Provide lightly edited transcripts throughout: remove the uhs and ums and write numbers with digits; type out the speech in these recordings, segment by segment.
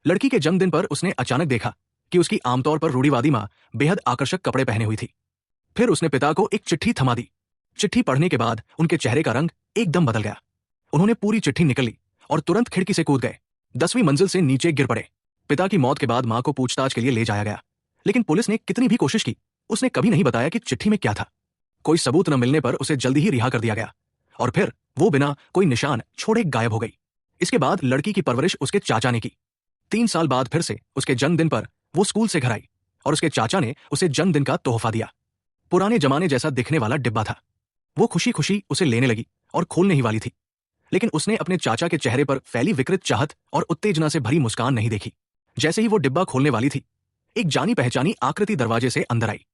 लड़की के जन्मदिन पर उसने अचानक देखा कि उसकी आमतौर पर रूढ़िवादी माँ बेहद आकर्षक कपड़े पहने हुई थी। फिर उसने पिता को एक चिट्ठी थमा दी। चिट्ठी पढ़ने के बाद उनके चेहरे का रंग एकदम बदल गया। उन्होंने पूरी चिट्ठी निकल ली और तुरंत खिड़की से कूद गए। 10वीं मंजिल से नीचे गिर पड़े। पिता की मौत के बाद माँ को पूछताछ के लिए ले जाया गया, लेकिन पुलिस ने कितनी भी कोशिश की, उसने कभी नहीं बताया कि चिट्ठी में क्या था। कोई सबूत न मिलने पर उसे जल्दी ही रिहा कर दिया गया और फिर वो बिना कोई निशान छोड़े गायब हो गई। इसके बाद लड़की की परवरिश उसके चाचा ने की। 3 साल बाद फिर से उसके जन्मदिन पर वो स्कूल से घर आई और उसके चाचा ने उसे जन्मदिन का तोहफा दिया। पुराने जमाने जैसा दिखने वाला डिब्बा था। वो खुशी खुशी उसे लेने लगी और खोलने ही वाली थी, लेकिन उसने अपने चाचा के चेहरे पर फैली विकृत चाहत और उत्तेजना से भरी मुस्कान नहीं देखी। जैसे ही वो डिब्बा खोलने वाली थी, एक जानी पहचानी आकृति दरवाजे से अंदर आई।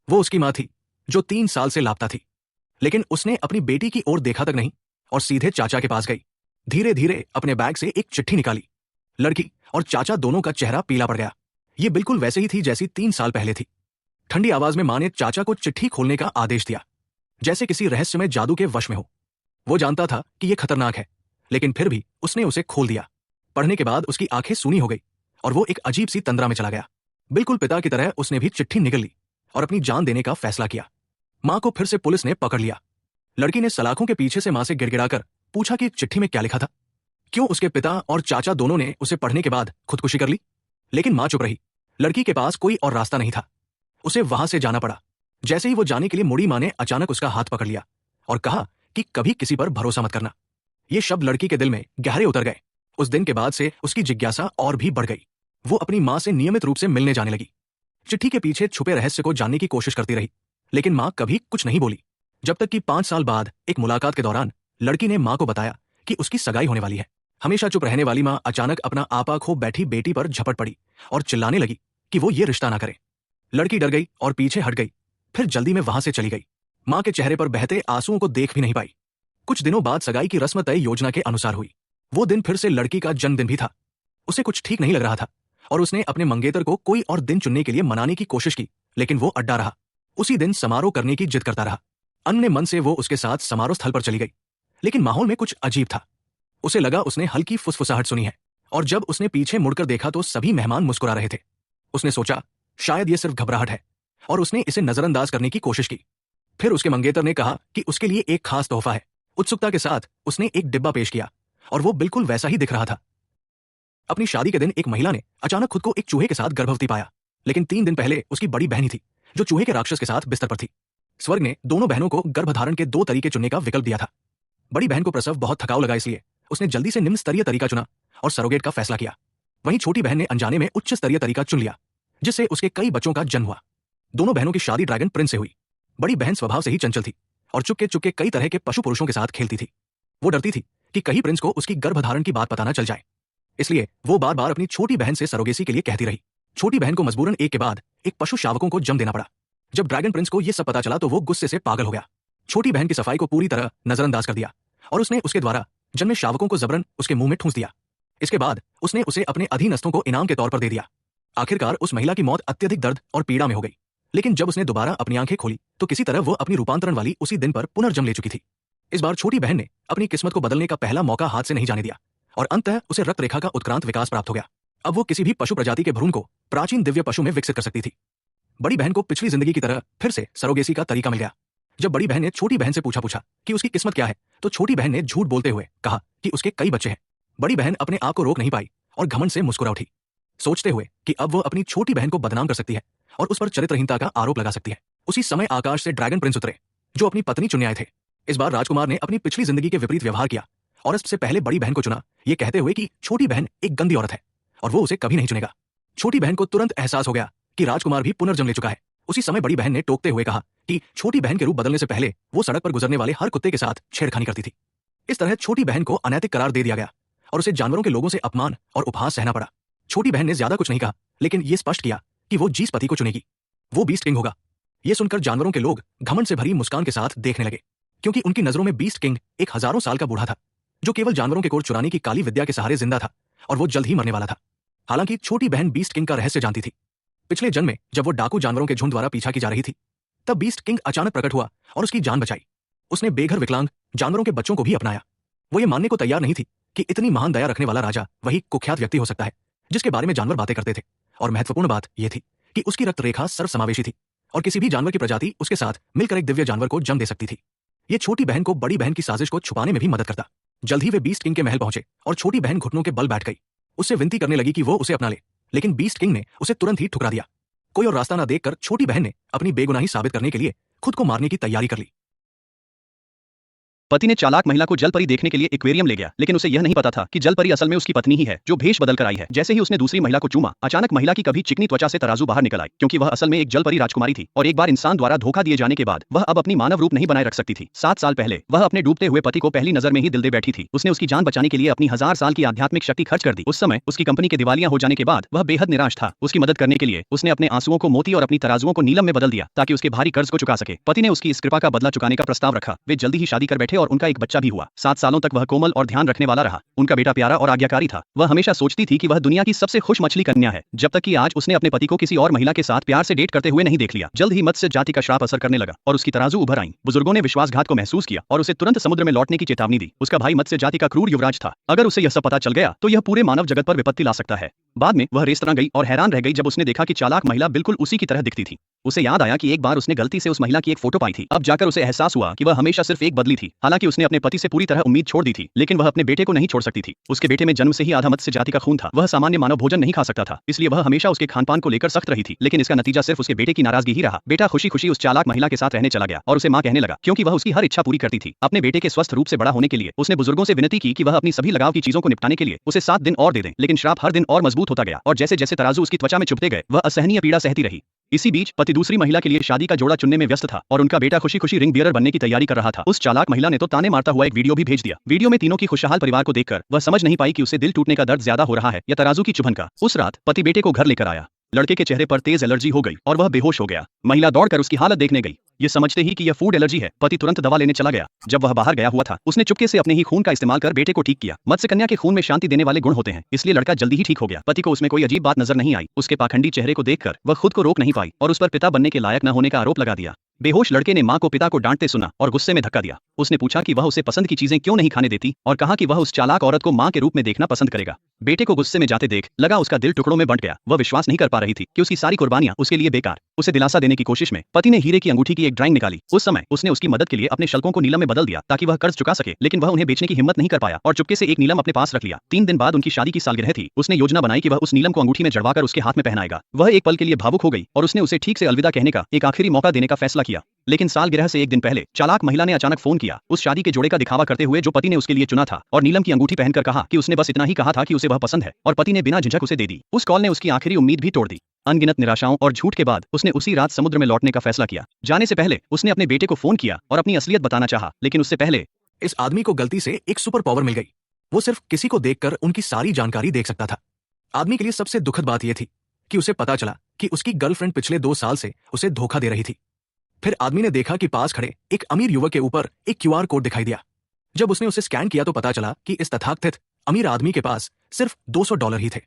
वो उसकी माँ थी, जो 3 साल से लापता थी। लेकिन उसने अपनी बेटी की ओर देखा तक नहीं और सीधे चाचा के पास गई। धीरे धीरे अपने बैग से एक चिट्ठी निकाली। लड़की और चाचा दोनों का चेहरा पीला पड़ गया। ये बिल्कुल वैसे ही थी जैसी 3 साल पहले थी। ठंडी आवाज में माँ ने चाचा को चिट्ठी खोलने का आदेश दिया, जैसे किसी रहस्यमय जादू के वश में हो। वो जानता था कि यह खतरनाक है, लेकिन फिर भी उसने उसे खोल दिया। पढ़ने के बाद उसकी आंखें सूनी हो गई और वो एक अजीब सी तंद्रा में चला गया। बिल्कुल पिता की तरह उसने भी चिट्ठी निगल ली और अपनी जान देने का फैसला किया। माँ को फिर से पुलिस ने पकड़ लिया। लड़की ने सलाखों के पीछे से माँ से गिड़गिड़ाकर पूछा कि चिट्ठी में क्या लिखा था। क्यों उसके पिता और चाचा दोनों ने उसे पढ़ने के बाद खुदकुशी कर ली, लेकिन माँ चुप रही। लड़की के पास कोई और रास्ता नहीं था, उसे वहां से जाना पड़ा। जैसे ही वो जाने के लिए मुड़ी, माँ ने अचानक उसका हाथ पकड़ लिया और कहा कि कभी किसी पर भरोसा मत करना। ये शब्द लड़की के दिल में गहरे उतर गए। उस दिन के बाद से उसकी जिज्ञासा और भी बढ़ गई। वो अपनी माँ से नियमित रूप से मिलने जाने लगी। चिट्ठी के पीछे छुपे रहस्य को जानने की कोशिश करती रही, लेकिन माँ कभी कुछ नहीं बोली। जब तक कि 5 साल बाद एक मुलाकात के दौरान लड़की ने माँ को बताया कि उसकी सगाई होने वाली है। हमेशा चुप रहने वाली माँ अचानक अपना आपा खो बैठी बेटी पर झपट पड़ी और चिल्लाने लगी कि वो ये रिश्ता ना करे। लड़की डर गई और पीछे हट गई, फिर जल्दी में वहां से चली गई। माँ के चेहरे पर बहते आंसुओं को देख भी नहीं पाई। कुछ दिनों बाद सगाई की रस्म तय योजना के अनुसार हुई। वो दिन फिर से लड़की का जन्मदिन भी था। उसे कुछ ठीक नहीं लग रहा था और उसने अपने मंगेतर को कोई और दिन चुनने के लिए मनाने की कोशिश की, लेकिन वो अड्डा रहा। उसी दिन समारोह करने की जिद करता रहा। अन्य मन से वो उसके साथ समारोह स्थल पर चली गई, लेकिन माहौल में कुछ अजीब था। उसे लगा उसने हल्की फुसफुसाहट सुनी है और जब उसने पीछे मुड़कर देखा तो सभी मेहमान मुस्कुरा रहे थे। उसने सोचा शायद ये सिर्फ घबराहट है और उसने इसे नजरअंदाज करने की कोशिश की। फिर उसके मंगेतर ने कहा कि उसके लिए एक खास तोहफा है। उत्सुकता के साथ उसने एक डिब्बा पेश किया और वो बिल्कुल वैसा ही दिख रहा था। अपनी शादी के दिन एक महिला ने अचानक खुद को एक चूहे के साथ गर्भवती पाया, लेकिन 3 दिन पहले उसकी बड़ी बहन ही थी जो चूहे के राक्षस के साथ बिस्तर पर थी। स्वर्ग ने दोनों बहनों को गर्भधारण के 2 तरीके चुनने का विकल्प दिया था। बड़ी बहन को प्रसव बहुत थकाऊ लगा, इसलिए उसने जल्दी से निम्न स्तरीय तरीका चुना और सरोगेट का फैसला किया। वहीं छोटी बहन ने अनजाने में उच्च स्तरीय तरीका चुन लिया, जिससे उसके कई बच्चों का जन्म हुआ। दोनों बहनों की शादी ड्रैगन प्रिंस से हुई। बड़ी बहन स्वभाव से ही चंचल थी और चुपके चुपके कई तरह के पशु पुरुषों के साथ खेलती थी। वो डरती थी कि कहीं प्रिंस को उसकी गर्भधारण की बात पता न चल जाए, इसलिए वो बार बार अपनी छोटी बहन से सरोगेसी के लिए कहती रही। छोटी बहन को मजबूरन एक के बाद एक पशु शावकों को जन्म देना पड़ा। जब ड्रैगन प्रिंस को यह सब पता चला तो वो गुस्से से पागल हो गया। छोटी बहन की सफाई को पूरी तरह नजरअंदाज कर दिया और उसने उसके द्वारा जन्मे शावकों को जबरन उसके मुंह में ठूंस दिया। इसके बाद उसने उसे अपने अधीनस्थों को इनाम के तौर पर दे दिया। आखिरकार उस महिला की मौत अत्यधिक दर्द और पीड़ा में हो गई, लेकिन जब उसने दोबारा अपनी आंखें खोली तो किसी तरह वो अपनी रूपांतरण वाली उसी दिन पर पुनर्जन्म ले चुकी थी। इस बार छोटी बहन ने अपनी किस्मत को बदलने का पहला मौका हाथ से नहीं जाने दिया और अंततः उसे रक्त रेखा का उत्क्रांत विकास प्राप्त हो गया। अब वो किसी भी पशु प्रजाति के भ्रूण को प्राचीन दिव्य पशु में विकसित कर सकती थी। बड़ी बहन को पिछली जिंदगी की तरह फिर से सरोगेसी का तरीका मिल गया। जब बड़ी बहन ने छोटी बहन से पूछा कि उसकी किस्मत क्या है, तो छोटी बहन ने झूठ बोलते हुए कहा कि उसके कई बच्चे हैं। बड़ी बहन अपने आप को रोक नहीं पाई और घमंड से मुस्कुरा उठी, सोचते हुए कि अब वो अपनी छोटी बहन को बदनाम कर सकती है और उस पर चरित्रहीनता का आरोप लगा सकती है। उसी समय आकाश से ड्रैगन प्रिंस उतरे, जो अपनी पत्नी चुनने आए थे। इस बार राजकुमार ने अपनी पिछली जिंदगी के विपरीत व्यवहार किया और इससे पहले बड़ी बहन को चुना, ये कहते हुए कि छोटी बहन एक गंदी औरत है और वो उसे कभी नहीं चुनेगा। छोटी बहन को तुरंत एहसास हो गया कि राजकुमार भी पुनर्जन्म ले चुका है। उसी समय बड़ी बहन ने टोकते हुए कहा कि छोटी बहन के रूप बदलने से पहले वो सड़क पर गुजरने वाले हर कुत्ते के साथ छेड़खानी करती थी। इस तरह छोटी बहन को अनैतिक करार दे दिया गया और उसे जानवरों के लोगों से अपमान और उपहास सहना पड़ा। छोटी बहन ने ज्यादा कुछ नहीं कहा, लेकिन ये स्पष्ट किया कि वो जिस पति को चुनेगी वो बीस्ट किंग होगा। ये सुनकर जानवरों के लोग घमंड से भरी मुस्कान के साथ देखने लगे, क्योंकि उनकी नजरों में बीस्ट किंग एक हजारों साल का बूढ़ा था जो केवल जानवरों के कोर चुराने की काली विद्या के सहारे जिंदा था और वो जल्द ही मरने वाला था। हालांकि छोटी बहन बीस्ट किंग का रहस्य जानती थी। पिछले जन्म में जब वो डाकू जानवरों के झुंड द्वारा पीछा की जा रही थी, तब बीस्ट किंग अचानक प्रकट हुआ और उसकी जान बचाई। उसने बेघर विकलांग जानवरों के बच्चों को भी अपनाया। वो ये मानने को तैयार नहीं थी कि इतनी महान दया रखने वाला राजा वही कुख्यात व्यक्ति हो सकता है जिसके बारे में जानवर बातें करते थे। और महत्वपूर्ण बात यह थी कि उसकी रक्त रेखा सर्वसमावेशी थी और किसी भी जानवर की प्रजाति उसके साथ मिलकर एक दिव्य जानवर को जन्म दे सकती थी। ये छोटी बहन को बड़ी बहन की साजिश को छुपाने में भी मदद करता। जल्द ही वे बीस्ट किंग के महल पहुंचे और छोटी बहन घुटनों के बल बैठ गई। उससे विनती करने लगी कि वो उसे अपना ले, लेकिन बीस्ट किंग ने उसे तुरंत ही ठुकरा दिया। कोई और रास्ता न देखकर छोटी बहन ने अपनी बेगुनाही साबित करने के लिए खुद को मारने की तैयारी कर ली। पति ने चालाक महिला को जल परी देखने के लिए एक्वेरियम ले गया, लेकिन उसे यह नहीं पता था कि जल परी असल में उसकी पत्नी ही है जो भेष बदल कर आई है। जैसे ही उसने दूसरी महिला को चूमा, अचानक महिला की कभी चिकनी त्वचा से तराजू बाहर निकल आई, क्योंकि वह असल में एक जल परी राजकुमारी थी और एक बार इंसान द्वारा धोखा दिए जाने के बाद वह अब अपनी मानव रूप नहीं बनाए रख सकती थी। 7 साल पहले वह अपने डूबते हुए पति को पहली नजर में ही दिल दे बैठी थी। उसने उसकी जान बचाने के लिए अपनी 1000 साल की आध्यात्मिक शक्ति खर्च कर दी। उस समय उसकी कंपनी के दिवालिया हो जाने के बाद वह बेहद निराश था। उसकी मदद करने के लिए उसने अपने आंसुओं को मोती और अपनी तराजुओं को नीलम में बदल दिया ताकि उसके भारी कर्ज को चुका सके। पति ने उसकी इस कृपा का बदला चुकाने का प्रस्ताव रखा। वे जल्दी ही शादी कर बैठे और उनका एक बच्चा भी हुआ। 7 सालों तक वह कोमल और ध्यान रखने वाला रहा। उनका बेटा प्यारा और आज्ञाकारी था। वह हमेशा सोचती थी कि वह दुनिया की सबसे खुश मछली कन्या है, जब तक कि आज उसने अपने पति को किसी और महिला के साथ प्यार से डेट करते हुए नहीं देख लिया। जल्द ही मत्स्य जाति का श्राप असर करने लगा और उसकी तराजू उभर आई। बुजुर्गों ने विश्वासघात को महसूस किया और उसे तुरंत समुद्र में लौटने की चेतावनी दी। उसका भाई मत्स्य जाति का क्रूर युवराज था। अगर उसे यह सब पता चल गया तो यह पूरे मानव जगत पर विपत्ति ला सकता है। बाद में वह रेस्तरां गई और हैरान रह गई जब उसने देखा कि चालाक महिला बिल्कुल उसी की तरह दिखती थी। उसे याद आया कि एक बार उसने गलती से उस महिला की एक फोटो पाई थी। अब जाकर उसे एहसास हुआ कि वह हमेशा सिर्फ एक बदली थी। हालांकि उसने अपने पति से पूरी तरह उम्मीद छोड़ दी थी, लेकिन वह अपने बेटे को नहीं छोड़ सकती थी। उसके बेटे में जन्म से ही आधा मत्स्य जाति का खून था। वह सामान्य मानव भोजन नहीं खा सकता था, इसलिए वह हमेशा उसके खानपान को लेकर सख्त रही थी। लेकिन इसका नतीजा सिर्फ उसके बेटे की नाराजगी ही रहा। बेटा खुशी खुशी उस चालाक महिला के साथ रहने चला गया और उसे मां कहने लगा, क्योंकि वह उसकी हर इच्छा पूरी करती थी। अपने बेटे के स्वस्थ रूप से बड़ा होने के लिए उसने बुजुर्गों से विनती की कि वह अपनी सभी लगाव की चीजों को निपटाने के लिए उसे 7 दिन और दे दें। लेकिन श्राप हर दिन और मजबूत होता गया और जैसे जैसे तराजू उसकी त्वचा में चुभते गए वह असहनीय पीड़ा सहती रही। इसी बीच पति दूसरी महिला के लिए शादी का जोड़ा चुनने में व्यस्त था और उनका बेटा खुशी खुशी रिंग बियरर बनने की तैयारी कर रहा था। उस चालाक महिला ने तो ताने मारता हुआ एक वीडियो भी भेज दिया। वीडियो में तीनों की खुशहाल परिवार को देखकर वह समझ नहीं पाई कि उसे दिल टूटने का दर्द ज्यादा हो रहा है या तराजू की चुभन का। उस रात पति बेटे को घर लेकर आया। लड़के के चेहरे पर तेज एलर्जी हो गई और वह बेहोश हो गया। महिला दौड़कर उसकी हालत देखने गई। ये समझते ही कि यह फूड एलर्जी है, पति तुरंत दवा लेने चला गया। जब वह बाहर गया हुआ था, उसने चुपके से अपने ही खून का इस्तेमाल कर बेटे को ठीक किया। मत्स्य कन्या के खून में शांति देने वाले गुण होते हैं, इसलिए लड़का जल्दी ही ठीक हो गया। पति को उसमें कोई अजीब बात नजर नहीं आई। उसके पाखंडी चेहरे को देखकर वह खुद को रोक नहीं पाई और उस पर पिता बनने के लायक न होने का आरोप लगा दिया। बेहोश लड़के ने मां को पिता को डांटते सुना और गुस्से में धक्का दिया। उसने पूछा कि वह उसे पसंद की चीजें क्यों नहीं खाने देती और कहा कि वह उस चालाक औरत को मां के रूप में देखना पसंद करेगा। बेटे को गुस्से में जाते देख लगा उसका दिल टुकड़ों में बंट गया। वह विश्वास नहीं कर पा रही थी कि उसकी सारी कुर्बानियां उसके लिए बेकार। उसे दिलासा देने की कोशिश में पति ने हीरे की अंगूठी की एक ड्राइंग निकाली। उस समय उसने उसकी मदद के लिए अपने शल्कों को नीलम में बदल दिया ताकि वह कर्ज चुका सके, लेकिन वह उन्हें बेचने की हिम्मत नहीं कर पाया और चुपके से एक नीलम अपने पास रख लिया। 3 दिन बाद उनकी शादी की सालगिरह थी। उसने योजना बनाई कि वह उस नीलम को अंगूठी में जड़वाकर उसके हाथ में पहनाएगा। वह एक पल के लिए भावुक हो गई और उसने उसे ठीक से अलविदा कहने का एक आखिरी मौका देने का फैसला किया। लेकिन सालगिरह से 1 दिन पहले चालाक महिला ने अचानक फोन किया, उस शादी के जोड़े का दिखावा करते हुए जो पति ने उसके लिए चुना था, और नीलम की अंगूठी पहनकर कहा कि उसने बस इतना ही कहा था कि उसे वह पसंद है, और पति ने बिना झिझक उसे दे दी। उस कॉल ने उसकी आखिरी उम्मीद भी तोड़ दी। अनगिनत निराशाओं और झूठ के बाद उसने उसी रात समुद्र में लौटने का फैसला किया। जाने से पहले उसने अपने बेटे को फोन किया और अपनी असलियत बताना चाहा, लेकिन उससे पहले इस आदमी को गलती से एक सुपर पावर मिल गई। वो सिर्फ किसी को देखकर उनकी सारी जानकारी देख सकता था। आदमी के लिए सबसे दुखद बात यह थी कि उसे पता चला कि उसकी गर्लफ्रेंड पिछले 2 साल से उसे धोखा दे रही थी। फिर आदमी ने देखा कि पास खड़े एक अमीर युवक के ऊपर एक क्यूआर कोड दिखाई दिया। जब उसने उसे स्कैन किया तो पता चला कि इस तथाकथित अमीर आदमी के पास सिर्फ $200 ही थे।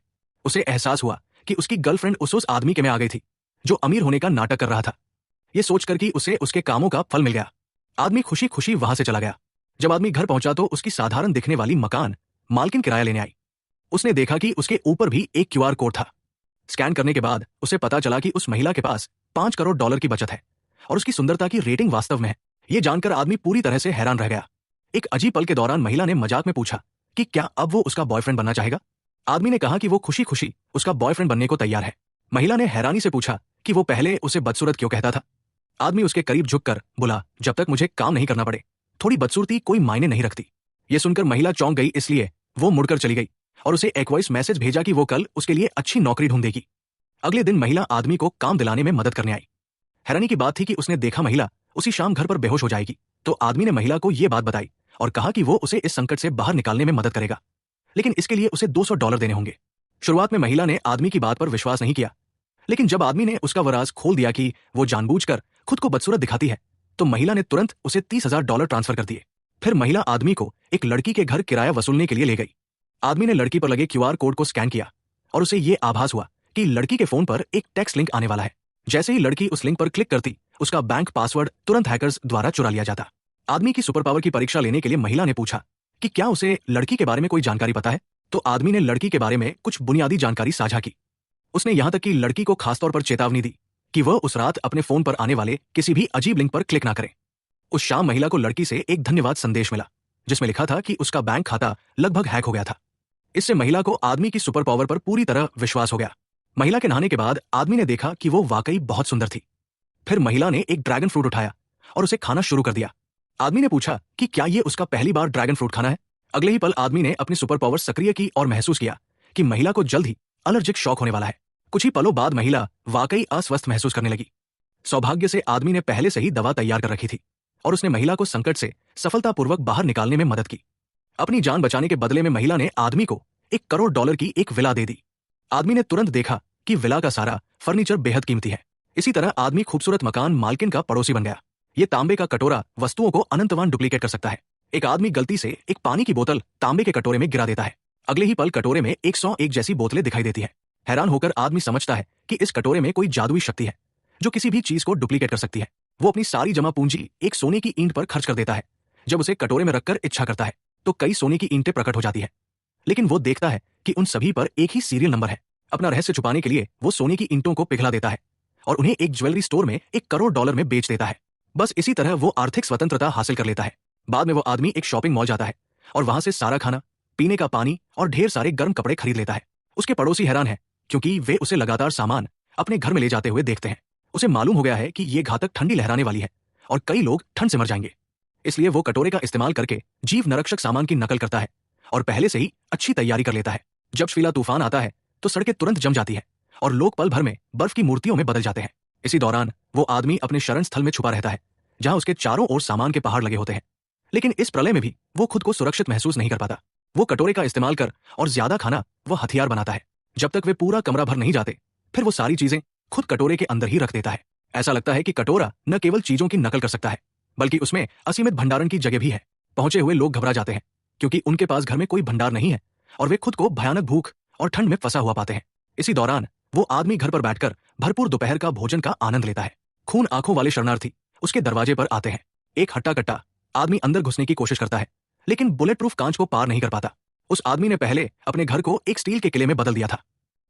उसे एहसास हुआ कि उसकी गर्लफ्रेंड उस आदमी के में आ गई थी जो अमीर होने का नाटक कर रहा था। यह सोचकर कि उसे उसके कामों का फल मिल गया, आदमी खुशी खुशी वहां से चला गया। जब आदमी घर पहुंचा तो उसकी साधारण दिखने वाली मकान मालकिन किराया लेने आई। उसने देखा कि उसके ऊपर भी एक क्यूआर कोड था। स्कैन करने के बाद उसे पता चला कि उस महिला के पास $5 करोड़ की बचत है और उसकी सुंदरता की रेटिंग वास्तव में है। यह जानकर आदमी पूरी तरह से हैरान रह गया। एक अजीब पल के दौरान महिला ने मजाक में पूछा कि क्या अब वो उसका बॉयफ्रेंड बनना चाहेगा। आदमी ने कहा कि वो खुशी खुशी उसका बॉयफ्रेंड बनने को तैयार है। महिला ने हैरानी से पूछा कि वो पहले उसे बदसूरत क्यों कहता था। आदमी उसके करीब झुककर बोला, जब तक मुझे काम नहीं करना पड़े थोड़ी बदसूरती कोई मायने नहीं रखती। ये सुनकर महिला चौंक गई, इसलिए वो मुड़कर चली गई और उसे एक वॉइस मैसेज भेजा कि वो कल उसके लिए अच्छी नौकरी ढूंढेगी। अगले दिन महिला आदमी को काम दिलाने में मदद करने आई। हैरानी की बात थी कि उसने देखा महिला उसी शाम घर पर बेहोश हो जाएगी, तो आदमी ने महिला को यह बात बताई और कहा कि वो उसे इस संकट से बाहर निकालने में मदद करेगा, लेकिन इसके लिए उसे $200 देने होंगे। शुरुआत में महिला ने आदमी की बात पर विश्वास नहीं किया, लेकिन जब आदमी ने उसका वो राज खोल दिया कि वो जानबूझकर खुद को बदसूरत दिखाती है, तो महिला ने तुरंत उसे $30,000 ट्रांसफर कर दिए। फिर महिला आदमी को एक लड़की के घर किराया वसूलने के लिए ले गई। आदमी ने लड़की पर लगे क्यूआर कोड को स्कैन किया और उसे यह आभास हुआ कि लड़की के फोन पर एक टेक्स्ट लिंक आने वाला है। जैसे ही लड़की उस लिंक पर क्लिक करती, उसका बैंक पासवर्ड तुरंत हैकर्स द्वारा चुरा लिया जाता। आदमी की सुपर पावर की परीक्षा लेने के लिए महिला ने पूछा कि क्या उसे लड़की के बारे में कोई जानकारी पता है। तो आदमी ने लड़की के बारे में कुछ बुनियादी जानकारी साझा की। उसने यहां तक कि लड़की को खासतौर पर चेतावनी दी कि वह उस रात अपने फोन पर आने वाले किसी भी अजीब लिंक पर क्लिक ना करे। उस शाम महिला को लड़की से एक धन्यवाद संदेश मिला जिसमें लिखा था कि उसका बैंक खाता लगभग हैक हो गया था। इससे महिला को आदमी की सुपर पावर पर पूरी तरह विश्वास हो गया। महिला के नहाने के बाद आदमी ने देखा कि वो वाकई बहुत सुंदर थी। फिर महिला ने एक ड्रैगन फ्रूट उठाया और उसे खाना शुरू कर दिया। आदमी ने पूछा कि क्या ये उसका पहली बार ड्रैगन फ्रूट खाना है। अगले ही पल आदमी ने अपनी सुपर पावर सक्रिय की और महसूस किया कि महिला को जल्द ही एलर्जिक शॉक होने वाला है। कुछ ही पलों बाद महिला वाकई अस्वस्थ महसूस करने लगी। सौभाग्य से आदमी ने पहले से ही दवा तैयार कर रखी थी और उसने महिला को संकट से सफलतापूर्वक बाहर निकालने में मदद की। अपनी जान बचाने के बदले में महिला ने आदमी को $1 करोड़ की एक विला दे दी। आदमी ने तुरंत देखा कि विला का सारा फर्नीचर बेहद कीमती है। इसी तरह आदमी खूबसूरत मकान मालकिन का पड़ोसी बन गया। ये तांबे का कटोरा वस्तुओं को अनंतवान डुप्लीकेट कर सकता है। एक आदमी गलती से एक पानी की बोतल तांबे के कटोरे में गिरा देता है। अगले ही पल कटोरे में 101 जैसी बोतलें दिखाई देती है। हैरान होकर आदमी समझता है कि इस कटोरे में कोई जादुई शक्ति है जो किसी भी चीज को डुप्लीकेट कर सकती है। वो अपनी सारी जमा पूंजी एक सोने की ईंट पर खर्च कर देता है। जब उसे कटोरे में रखकर इच्छा करता है तो कई सोने की ईंटें प्रकट हो जाती है, लेकिन वो देखता है कि उन सभी पर एक ही सीरियल नंबर है। अपना रहस्य छुपाने के लिए वो सोने की ईंटों को पिघला देता है और उन्हें एक ज्वेलरी स्टोर में $1 करोड़ में बेच देता है। बस इसी तरह वो आर्थिक स्वतंत्रता हासिल कर लेता है। बाद में वो आदमी एक शॉपिंग मॉल जाता है और वहां से सारा खाना, पीने का पानी और ढेर सारे गर्म कपड़े खरीद लेता है। उसके पड़ोसी हैरान है क्योंकि वे उसे लगातार सामान अपने घर में ले जाते हुए देखते हैं। उसे मालूम हो गया है कि ये घातक ठंडी लहराने वाली है और कई लोग ठंड से मर जाएंगे। इसलिए वो कटोरे का इस्तेमाल करके जीव नरक्षक सामान की नकल करता है और पहले से ही अच्छी तैयारी कर लेता है। जब शीला तूफान आता है तो सड़कें तुरंत जम जाती है और लोग पल भर में बर्फ की मूर्तियों में बदल जाते हैं। इसी दौरान वो आदमी अपने शरण स्थल में छुपा रहता है जहां उसके चारों ओर सामान के पहाड़ लगे होते हैं। लेकिन इस प्रलय में भी वो खुद को सुरक्षित महसूस नहीं कर पाता। वो कटोरे का इस्तेमाल कर और ज्यादा खाना वो हथियार बनाता है। जब तक वे पूरा कमरा भर नहीं जाते फिर वो सारी चीजें खुद कटोरे के अंदर ही रख देता है। ऐसा लगता है कि कटोरा न केवल चीजों की नकल कर सकता है बल्कि उसमें असीमित भंडारण की जगह भी है। पहुंचे हुए लोग घबरा जाते हैं क्योंकि उनके पास घर में कोई भंडार नहीं है और वे खुद को भयानक भूख और ठंड में फंसा हुआ पाते हैं। इसी दौरान वो आदमी घर पर बैठकर भरपूर दोपहर का भोजन का आनंद लेता है। खून आंखों वाले शरणार्थी उसके दरवाजे पर आते हैं। एक हट्टा कट्टा आदमी अंदर घुसने की कोशिश करता है लेकिन बुलेट प्रूफ कांच को पार नहीं कर पाता। उस आदमी ने पहले अपने घर को एक स्टील के किले में बदल दिया था।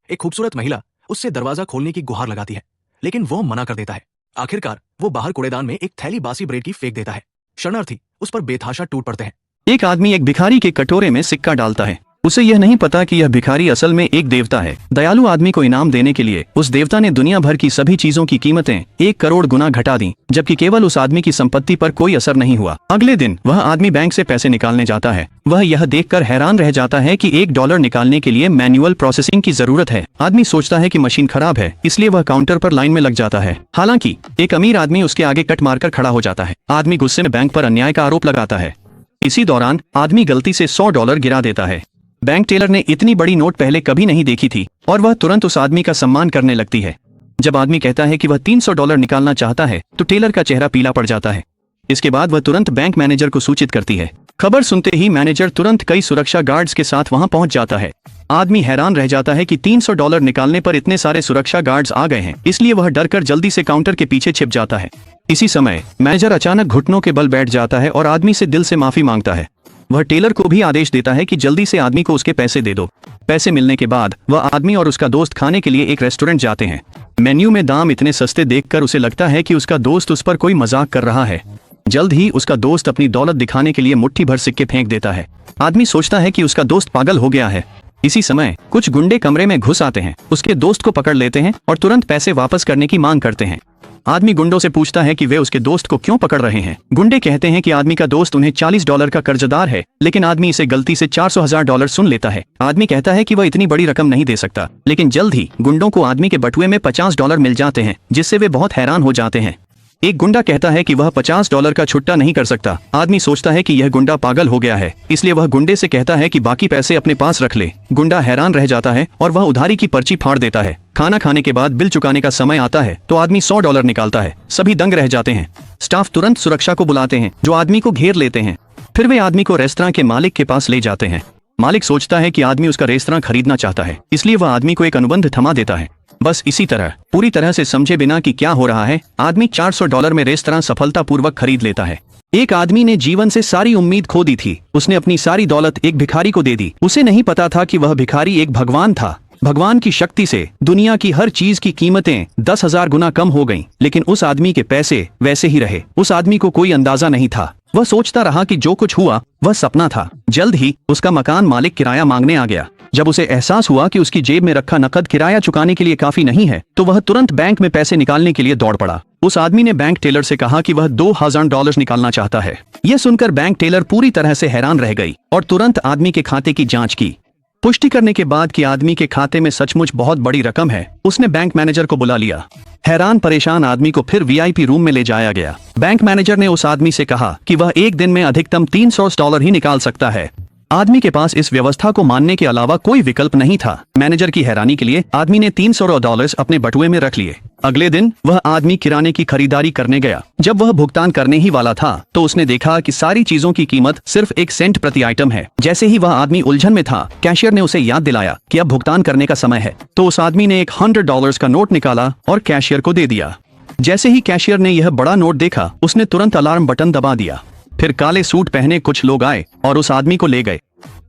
एक खूबसूरत महिला उससे दरवाजा खोलने की गुहार लगाती है लेकिन वो मना कर देता है। आखिरकार वो बाहर कूड़ेदान में एक थैली बासी ब्रेड की फेंक देता है। शरणार्थी उस पर बेतहाशा टूट पड़ते हैं। एक आदमी एक भिखारी के कटोरे में सिक्का डालता है। उसे यह नहीं पता कि यह भिखारी असल में एक देवता है। दयालु आदमी को इनाम देने के लिए उस देवता ने दुनिया भर की सभी चीजों की कीमतें 1 करोड़ गुना घटा दी, जबकि केवल उस आदमी की संपत्ति पर कोई असर नहीं हुआ। अगले दिन वह आदमी बैंक से पैसे निकालने जाता है। वह यह देखकर हैरान रह जाता है कि $1 निकालने के लिए मैनुअल प्रोसेसिंग की जरूरत है। आदमी सोचता है कि मशीन खराब है, इसलिए वह काउंटर पर लाइन में लग जाता है। हालांकि एक अमीर आदमी उसके आगे कट मारकर खड़ा हो जाता है। आदमी गुस्से में बैंक पर अन्याय का आरोप लगाता है। इसी दौरान आदमी गलती से $100 गिरा देता है। बैंक टेलर ने इतनी बड़ी नोट पहले कभी नहीं देखी थी और वह तुरंत उस आदमी का सम्मान करने लगती है। जब आदमी कहता है कि वह $300 निकालना चाहता है तो टेलर का चेहरा पीला पड़ जाता है। इसके बाद वह तुरंत बैंक मैनेजर को सूचित करती है। खबर सुनते ही मैनेजर तुरंत कई सुरक्षा गार्ड्स के साथ वहां पहुंच जाता है। आदमी हैरान रह जाता है कि $300 निकालने पर इतने सारे सुरक्षा गार्ड्स आ गए हैं, इसलिए वह डरकर जल्दी से काउंटर के पीछे छिप जाता है। इसी समय मैनेजर अचानक घुटनों के बल बैठ जाता है और आदमी से दिल से माफी मांगता है। वह टेलर को भी आदेश देता है कि जल्दी से आदमी को उसके पैसे दे दो। पैसे मिलने के बाद वह आदमी और उसका दोस्त खाने के लिए एक रेस्टोरेंट जाते हैं। मेन्यू में दाम इतने सस्ते देखकर उसे लगता है कि उसका दोस्त उस पर कोई मजाक कर रहा है। जल्द ही उसका दोस्त अपनी दौलत दिखाने के लिए मुट्ठी भर सिक्के फेंक देता है। आदमी सोचता है कि उसका दोस्त पागल हो गया है। इसी समय कुछ गुंडे कमरे में घुस आते हैं, उसके दोस्त को पकड़ लेते हैं और तुरंत पैसे वापस करने की मांग करते हैं। आदमी गुंडों से पूछता है कि वे उसके दोस्त को क्यों पकड़ रहे हैं। गुंडे कहते हैं कि आदमी का दोस्त उन्हें $40 का कर्जदार है, लेकिन आदमी इसे गलती से $400,000 सुन लेता है। आदमी कहता है कि वह इतनी बड़ी रकम नहीं दे सकता, लेकिन जल्द ही गुंडों को आदमी के बटुए में $50 मिल जाते हैं, जिससे वे बहुत हैरान हो जाते हैं। एक गुंडा कहता है कि वह $50 का छुट्टा नहीं कर सकता। आदमी सोचता है कि यह गुंडा पागल हो गया है, इसलिए वह गुंडे से कहता है कि बाकी पैसे अपने पास रख ले। गुंडा हैरान रह जाता है और वह उधारी की पर्ची फाड़ देता है। खाना खाने के बाद बिल चुकाने का समय आता है तो आदमी $100 निकालता है। सभी दंग रह जाते हैं। स्टाफ तुरंत सुरक्षा को बुलाते हैं, जो आदमी को घेर लेते हैं। फिर वे आदमी को रेस्तरां के मालिक के पास ले जाते हैं। मालिक सोचता है कि आदमी उसका रेस्तरां खरीदना चाहता है, इसलिए वह आदमी को एक अनुबंध थमा देता है। बस इसी तरह पूरी तरह से समझे बिना कि क्या हो रहा है, आदमी $400 में रेस्तरां सफलतापूर्वक खरीद लेता है। एक आदमी ने जीवन से सारी उम्मीद खो दी थी। उसने अपनी सारी दौलत एक भिखारी को दे दी। उसे नहीं पता था कि वह भिखारी एक भगवान था। भगवान की शक्ति से दुनिया की हर चीज की कीमतें 10,000 गुना कम हो गईं, लेकिन उस आदमी के पैसे वैसे ही रहे। उस आदमी को कोई अंदाजा नहीं था। वह सोचता रहा कि जो कुछ हुआ वह सपना था। जल्द ही उसका मकान मालिक किराया मांगने आ गया। जब उसे एहसास हुआ कि उसकी जेब में रखा नकद किराया चुकाने के लिए काफी नहीं है, तो वह तुरंत बैंक में पैसे निकालने के लिए दौड़ पड़ा। उस आदमी ने बैंक टेलर से कहा कि वह $2,000 निकालना चाहता है। यह सुनकर बैंक टेलर पूरी तरह से हैरान रह गई और तुरंत आदमी के खाते की जांच की। पुष्टि करने के बाद कि आदमी के खाते में सचमुच बहुत बड़ी रकम है, उसने बैंक मैनेजर को बुला लिया। हैरान परेशान आदमी को फिर वीआईपी रूम में ले जाया गया। बैंक मैनेजर ने उस आदमी से कहा कि वह एक दिन में अधिकतम $300 ही निकाल सकता है। आदमी के पास इस व्यवस्था को मानने के अलावा कोई विकल्प नहीं था। मैनेजर की हैरानी के लिए आदमी ने $300 अपने बटुए में रख लिए। अगले दिन वह आदमी किराने की खरीदारी करने गया। जब वह भुगतान करने ही वाला था तो उसने देखा कि सारी चीजों की कीमत सिर्फ 1 सेंट प्रति आइटम है। जैसे ही वह आदमी उलझन में था, कैशियर ने उसे याद दिलाया कि अब भुगतान करने का समय है। तो उस आदमी ने एक $100 का नोट निकाला और कैशियर को दे दिया। जैसे ही कैशियर ने यह बड़ा नोट देखा, उसने तुरंत अलार्म बटन दबा दिया। फिर काले सूट पहने कुछ लोग आए और उस आदमी को ले गए।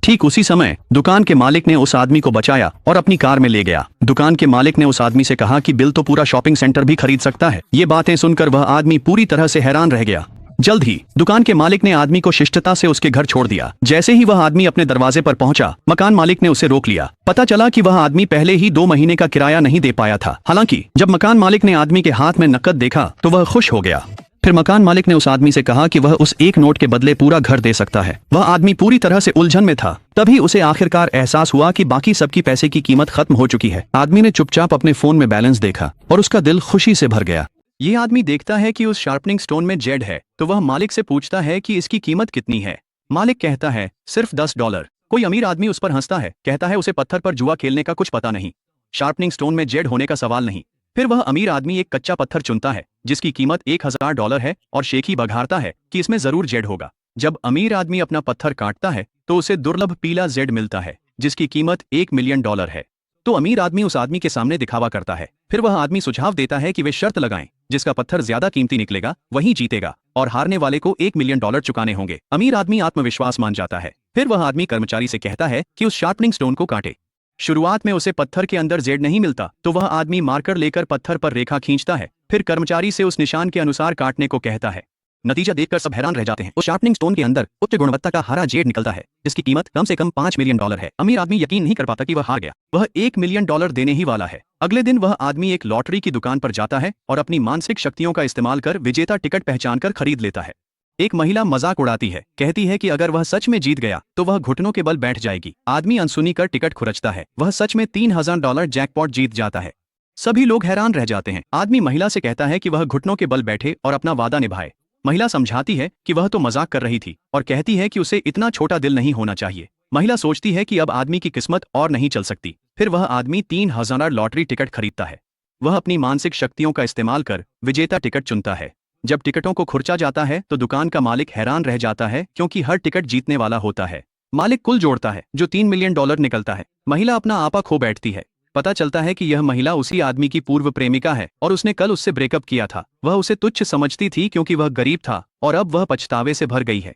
ठीक उसी समय दुकान के मालिक ने उस आदमी को बचाया और अपनी कार में ले गया। दुकान के मालिक ने उस आदमी से कहा कि बिल तो पूरा शॉपिंग सेंटर भी खरीद सकता है। ये बातें सुनकर वह आदमी पूरी तरह से हैरान रह गया। जल्द ही दुकान के मालिक ने आदमी को शिष्टता से उसके घर छोड़ दिया। जैसे ही वह आदमी अपने दरवाजे पर पहुंचा, मकान मालिक ने उसे रोक लिया। पता चला कि वह आदमी पहले ही 2 महीने का किराया नहीं दे पाया था। हालांकि जब मकान मालिक ने आदमी के हाथ में नकद देखा तो वह खुश हो गया। फिर मकान मालिक ने उस आदमी से कहा कि वह उस एक नोट के बदले पूरा घर दे सकता है। वह आदमी पूरी तरह से उलझन में था। तभी उसे आखिरकार एहसास हुआ कि बाकी सबकी पैसे की कीमत खत्म हो चुकी है। आदमी ने चुपचाप अपने फोन में बैलेंस देखा और उसका दिल खुशी से भर गया। ये आदमी देखता है कि उस शार्पनिंग स्टोन में जेड है, तो वह मालिक से पूछता है कि इसकी कीमत कितनी है। मालिक कहता है सिर्फ $10। कोई अमीर आदमी उस पर हंसता है, कहता है उसे पत्थर पर जुआ खेलने का कुछ पता नहीं, शार्पनिंग स्टोन में जेड होने का सवाल नहीं। फिर वह अमीर आदमी एक कच्चा पत्थर चुनता है जिसकी कीमत $1,000 है और शेखी बघारता है कि इसमें जरूर जेड होगा। जब अमीर आदमी अपना पत्थर काटता है तो उसे दुर्लभ पीला जेड मिलता है जिसकी कीमत $1 मिलियन है। तो अमीर आदमी उस आदमी के सामने दिखावा करता है। फिर वह आदमी सुझाव देता है कि वे शर्त लगाएं, जिसका पत्थर ज्यादा कीमती निकलेगा वही जीतेगा और हारने वाले को $1 मिलियन चुकाने होंगे। अमीर आदमी आत्मविश्वास मान जाता है। फिर वह आदमी कर्मचारी से कहता है कि उस शार्पनिंग स्टोन को काटे। शुरुआत में उसे पत्थर के अंदर जेड नहीं मिलता, तो वह आदमी मार्कर लेकर पत्थर पर रेखा खींचता है। फिर कर्मचारी से उस निशान के अनुसार काटने को कहता है। नतीजा देखकर सब हैरान रह जाते हैं। उस शार्पनिंग स्टोन के अंदर उच्च गुणवत्ता का हरा जेड निकलता है जिसकी कीमत कम से कम $5 मिलियन है। अमीर आदमी यकीन नहीं कर पाता कि वह हार गया। वह $1 मिलियन देने ही वाला है। अगले दिन वह आदमी एक लॉटरी की दुकान पर जाता है और अपनी मानसिक शक्तियों का इस्तेमाल कर विजेता टिकट पहचानकर खरीद लेता है। एक महिला मजाक उड़ाती है, कहती है कि अगर वह सच में जीत गया तो वह घुटनों के बल बैठ जाएगी। आदमी अनसुनी कर टिकट खुरचता है। वह सच में $3,000 जैकपॉट जीत जाता है। सभी लोग हैरान रह जाते हैं। आदमी महिला से कहता है कि वह घुटनों के बल बैठे और अपना वादा निभाए। महिला समझाती है कि वह तो मजाक कर रही थी और कहती है कि उसे इतना छोटा दिल नहीं होना चाहिए। महिला सोचती है कि अब आदमी की किस्मत और नहीं चल सकती। फिर वह आदमी 3,000 लॉटरी टिकट खरीदता है। वह अपनी मानसिक शक्तियों का इस्तेमाल कर विजेता टिकट चुनता है। जब टिकटों को खुर्चा जाता है तो दुकान का मालिक हैरान रह जाता है क्योंकि हर टिकट जीतने वाला होता है। मालिक कुल जोड़ता है जो $3 मिलियन निकलता है। महिला अपना आपा खो बैठती है। पता चलता है कि यह महिला उसी आदमी की पूर्व प्रेमिका है और उसने कल उससे ब्रेकअप किया था। वह उसे तुच्छ समझती थी क्योंकि वह गरीब था और अब वह पछतावे से भर गई है।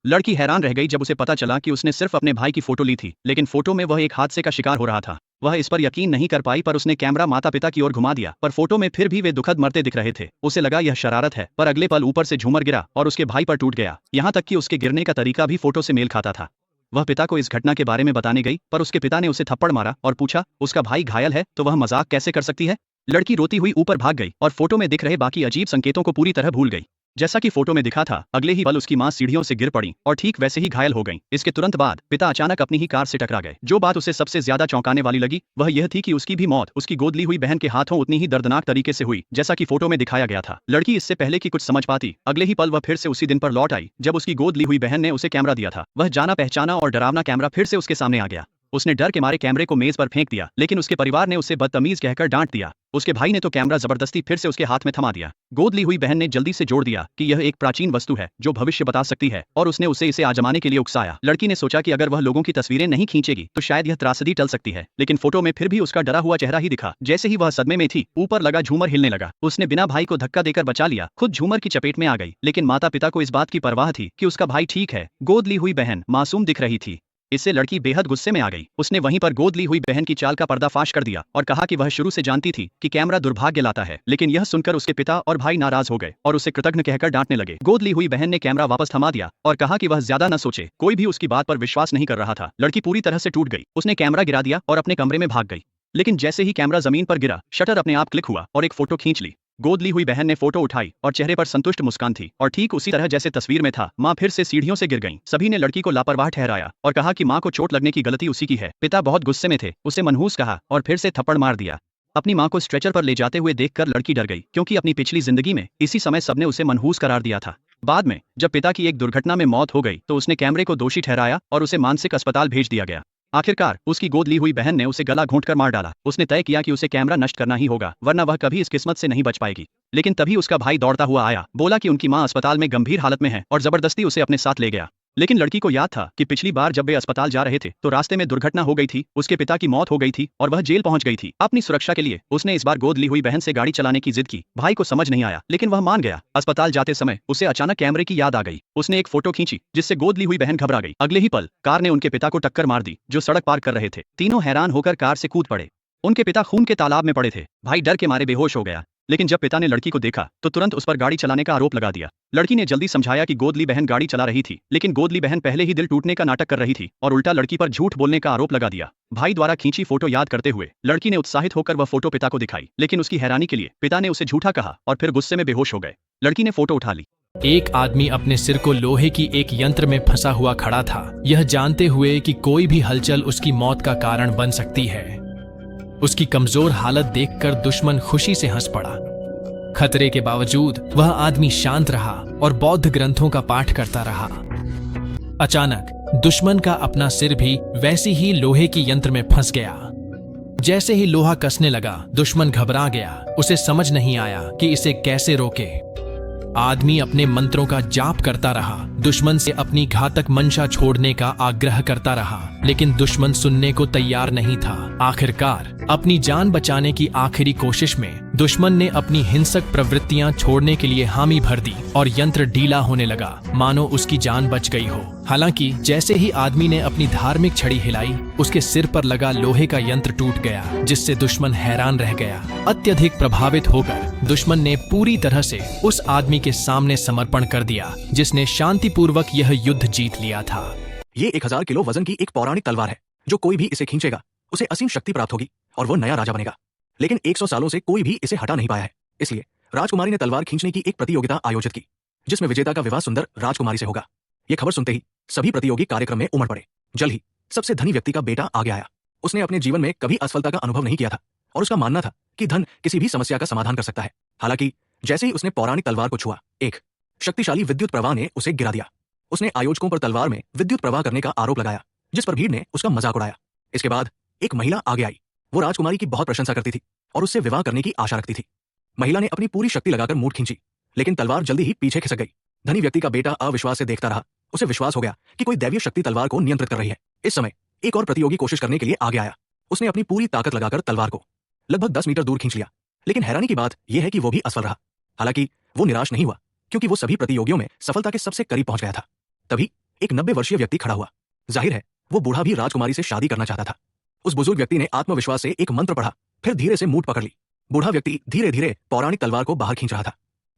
लड़की हैरान रह गई जब उसे पता चला कि उसने सिर्फ अपने भाई की फोटो ली थी, लेकिन फोटो में वह एक हादसे का शिकार हो रहा था। वह इस पर यकीन नहीं कर पाई, पर उसने कैमरा माता पिता की ओर घुमा दिया, पर फोटो में फिर भी वे दुखद मरते दिख रहे थे। उसे लगा यह शरारत है, पर अगले पल ऊपर से झूमर गिरा और उसके भाई पर टूट गया। यहाँ तक कि उसके गिरने का तरीका भी फोटो से मेल खाता था। वह पिता को इस घटना के बारे में बताने गई, पर उसके पिता ने उसे थप्पड़ मारा और पूछा उसका भाई घायल है तो वह मजाक कैसे कर सकती है। लड़की रोती हुई ऊपर भाग गई और फोटो में दिख रहे बाकी अजीब संकेतों को पूरी तरह भूल गई। जैसा कि फोटो में दिखा था, अगले ही पल उसकी मां सीढ़ियों से गिर पड़ी और ठीक वैसे ही घायल हो गईं। इसके तुरंत बाद पिता अचानक अपनी ही कार से टकरा गए। जो बात उसे सबसे ज्यादा चौंकाने वाली लगी वह यह थी कि उसकी भी मौत उसकी गोद ली हुई बहन के हाथों उतनी ही दर्दनाक तरीके से हुई जैसा कि फोटो में दिखाया गया था। लड़की इससे पहले कि कुछ समझ पाती, अगले ही पल वह फिर से उसी दिन पर लौट आई जब उसकी गोद ली हुई बहन ने उसे कैमरा दिया था। वह जाना पहचाना और डरावना कैमरा फिर से उसके सामने आ गया। उसने डर के मारे कैमरे को मेज पर फेंक दिया, लेकिन उसके परिवार ने उसे बदतमीज कहकर डांट दिया। उसके भाई ने तो कैमरा जबरदस्ती फिर से उसके हाथ में थमा दिया। गोद ली हुई बहन ने जल्दी से जोड़ दिया कि यह एक प्राचीन वस्तु है जो भविष्य बता सकती है, और उसने उसे इसे आजमाने के लिए उकसाया। लड़की ने सोचा कि अगर वह लोगों की तस्वीरें नहीं खींचेगी तो शायद यह त्रासदी टल सकती है, लेकिन फोटो में फिर भी उसका डरा हुआ चेहरा ही दिखा। जैसे ही वह सदमे में थी, ऊपर लगा झूमर हिलने लगा। उसने बिना भाई को धक्का देकर बचा लिया, खुद झूमर की चपेट में आ गई, लेकिन माता पिता को इस बात की परवाह थी कि उसका भाई ठीक है। गोद ली हुई बहन मासूम दिख रही थी। इससे लड़की बेहद गुस्से में आ गई। उसने वहीं पर गोद ली हुई बहन की चाल का पर्दाफाश कर दिया और कहा कि वह शुरू से जानती थी कि कैमरा दुर्भाग्य लाता है, लेकिन यह सुनकर उसके पिता और भाई नाराज हो गए और उसे कृतज्ञ कहकर डांटने लगे। गोद ली हुई बहन ने कैमरा वापस थमा दिया और कहा कि वह ज्यादा न सोचे। कोई भी उसकी बात पर विश्वास नहीं कर रहा था। लड़की पूरी तरह से टूट गई। उसने कैमरा गिरा दिया और अपने कमरे में भाग गई, लेकिन जैसे ही कैमरा जमीन पर गिरा, शटर अपने आप क्लिक हुआ और एक फोटो खींच ली। गोद ली हुई बहन ने फोटो उठाई और चेहरे पर संतुष्ट मुस्कान थी, और ठीक उसी तरह जैसे तस्वीर में था। मां फिर से सीढ़ियों से गिर गईं। सभी ने लड़की को लापरवाह ठहराया और कहा कि मां को चोट लगने की गलती उसी की है। पिता बहुत गुस्से में थे, उसे मनहूस कहा और फिर से थप्पड़ मार दिया। अपनी मां को स्ट्रेचर पर ले जाते हुए देखकर लड़की डर गई, क्योंकि अपनी पिछली जिंदगी में इसी समय सबने उसे मनहूस करार दिया था। बाद में जब पिता की एक दुर्घटना में मौत हो गई तो उसने कैमरे को दोषी ठहराया और उसे मानसिक अस्पताल भेज दिया गया। आखिरकार उसकी गोद ली हुई बहन ने उसे गला घोंटकर मार डाला। उसने तय किया कि उसे कैमरा नष्ट करना ही होगा, वरना वह कभी इस किस्मत से नहीं बच पाएगी। लेकिन तभी उसका भाई दौड़ता हुआ आया, बोला कि उनकी मां अस्पताल में गंभीर हालत में है और जबरदस्ती उसे अपने साथ ले गया। लेकिन लड़की को याद था कि पिछली बार जब वे अस्पताल जा रहे थे तो रास्ते में दुर्घटना हो गई थी, उसके पिता की मौत हो गई थी और वह जेल पहुंच गई थी। अपनी सुरक्षा के लिए उसने इस बार गोद ली हुई बहन से गाड़ी चलाने की जिद की। भाई को समझ नहीं आया, लेकिन वह मान गया। अस्पताल जाते समय उसे अचानक कैमरे की याद आ गई। उसने एक फोटो खींची, जिससे गोद ली हुई बहन घबरा गई। अगले ही पल कार ने उनके पिता को टक्कर मार दी, जो सड़क पार कर रहे थे। तीनों हैरान होकर कार से कूद पड़े। उनके पिता खून के तालाब में पड़े थे। भाई डर के मारे बेहोश हो गया, लेकिन जब पिता ने लड़की को देखा तो तुरंत उस पर गाड़ी चलाने का आरोप लगा दिया। लड़की ने जल्दी समझाया कि गोदली बहन गाड़ी चला रही थी, लेकिन गोदली बहन पहले ही दिल टूटने का नाटक कर रही थी और उल्टा लड़की पर झूठ बोलने का आरोप लगा दिया। भाई द्वारा खींची फोटो याद करते हुए लड़की ने उत्साहित होकर वह फोटो पिता को दिखाई, लेकिन उसकी हैरानी के लिए पिता ने उसे झूठा कहा और फिर गुस्से में बेहोश हो गए। लड़की ने फोटो उठा ली। एक आदमी अपने सिर को लोहे की एक यंत्र में फंसा हुआ खड़ा था, यह जानते हुए कि कोई भी हलचल उसकी मौत का कारण बन सकती है। उसकी कमजोर हालत देखकर दुश्मन खुशी से हंस पड़ा। खतरे के बावजूद वह आदमी शांत रहा और बौद्ध ग्रंथों का पाठ करता रहा। अचानक दुश्मन का अपना सिर भी वैसी ही लोहे की यंत्र में फंस गया। जैसे ही लोहा कसने लगा, दुश्मन घबरा गया। उसे समझ नहीं आया कि इसे कैसे रोके। आदमी अपने मंत्रों का जाप करता रहा, दुश्मन से अपनी घातक मंशा छोड़ने का आग्रह करता रहा, लेकिन दुश्मन सुनने को तैयार नहीं था। आखिरकार अपनी जान बचाने की आखिरी कोशिश में दुश्मन ने अपनी हिंसक प्रवृत्तियां छोड़ने के लिए हामी भर दी और यंत्र ढीला होने लगा, मानो उसकी जान बच गई हो। हालांकि जैसे ही आदमी ने अपनी धार्मिक छड़ी हिलाई, उसके सिर पर लगा लोहे का यंत्र टूट गया, जिससे दुश्मन हैरान रह गया। अत्यधिक प्रभावित होकर दुश्मन ने पूरी तरह से उस आदमी के सामने समर्पण कर दिया, जिसने शांतिपूर्वक यह युद्ध जीत लिया था। ये 1000 किलो वजन की एक पौराणिक तलवार है, जो कोई भी इसे खींचेगा उसे असीम शक्ति प्राप्त होगी और वो नया राजा बनेगा। लेकिन 100 सालों से कोई भी इसे हटा नहीं पाया है। इसलिए राजकुमारी ने तलवार खींचने की एक प्रतियोगिता आयोजित की, जिसमें विजेता का विवाह सुंदर राजकुमारी से होगा। ये खबर सुनते ही सभी प्रतियोगी कार्यक्रम में उमड़ पड़े। जल्द ही सबसे धनी व्यक्ति का बेटा आगे आया। उसने अपने जीवन में कभी असफलता का अनुभव नहीं किया था और उसका मानना था कि धन किसी भी समस्या का समाधान कर सकता है। हालांकि जैसे ही उसने पौराणिक तलवार को छुआ, एक शक्तिशाली विद्युत प्रवाह ने उसे गिरा दिया। उसने आयोजकों पर तलवार में विद्युत प्रवाह करने का आरोप लगाया, जिस पर भीड़ ने उसका मजाक उड़ाया। इसके बाद एक महिला आगे आई। वो राजकुमारी की बहुत प्रशंसा करती थी और उससे विवाह करने की आशा रखती थी। महिला ने अपनी पूरी शक्ति लगाकर मूठ खींची, लेकिन तलवार जल्दी ही पीछे खिसक गई। धनी व्यक्ति का बेटा अविश्वास से देखता रहा। उसे विश्वास हो गया कि कोई दैवीय शक्ति तलवार को नियंत्रित कर रही है। इस समय एक और प्रतियोगी कोशिश करने के लिए आगे आया। उसने अपनी पूरी ताकत लगाकर तलवार को लगभग 10 मीटर दूर खींच लिया, लेकिन हैरानी की बात यह है कि वो भी असफल रहा। हालांकि वो निराश नहीं हुआ, क्योंकि वो सभी प्रतियोगियों में सफलता के सबसे करीब पहुंच गया था। तभी एक 90 वर्षीय व्यक्ति खड़ा हुआ। जाहिर है वो बूढ़ा भी राजकुमारी से शादी करना चाहता था। उस बुजुर्ग व्यक्ति ने आत्मविश्वास से एक मंत्र पढ़ा, फिर धीरे से मूठ पकड़ ली। बूढ़ा व्यक्ति धीरे धीरे पौराणिक तलवार को बाहर खींच रहा था।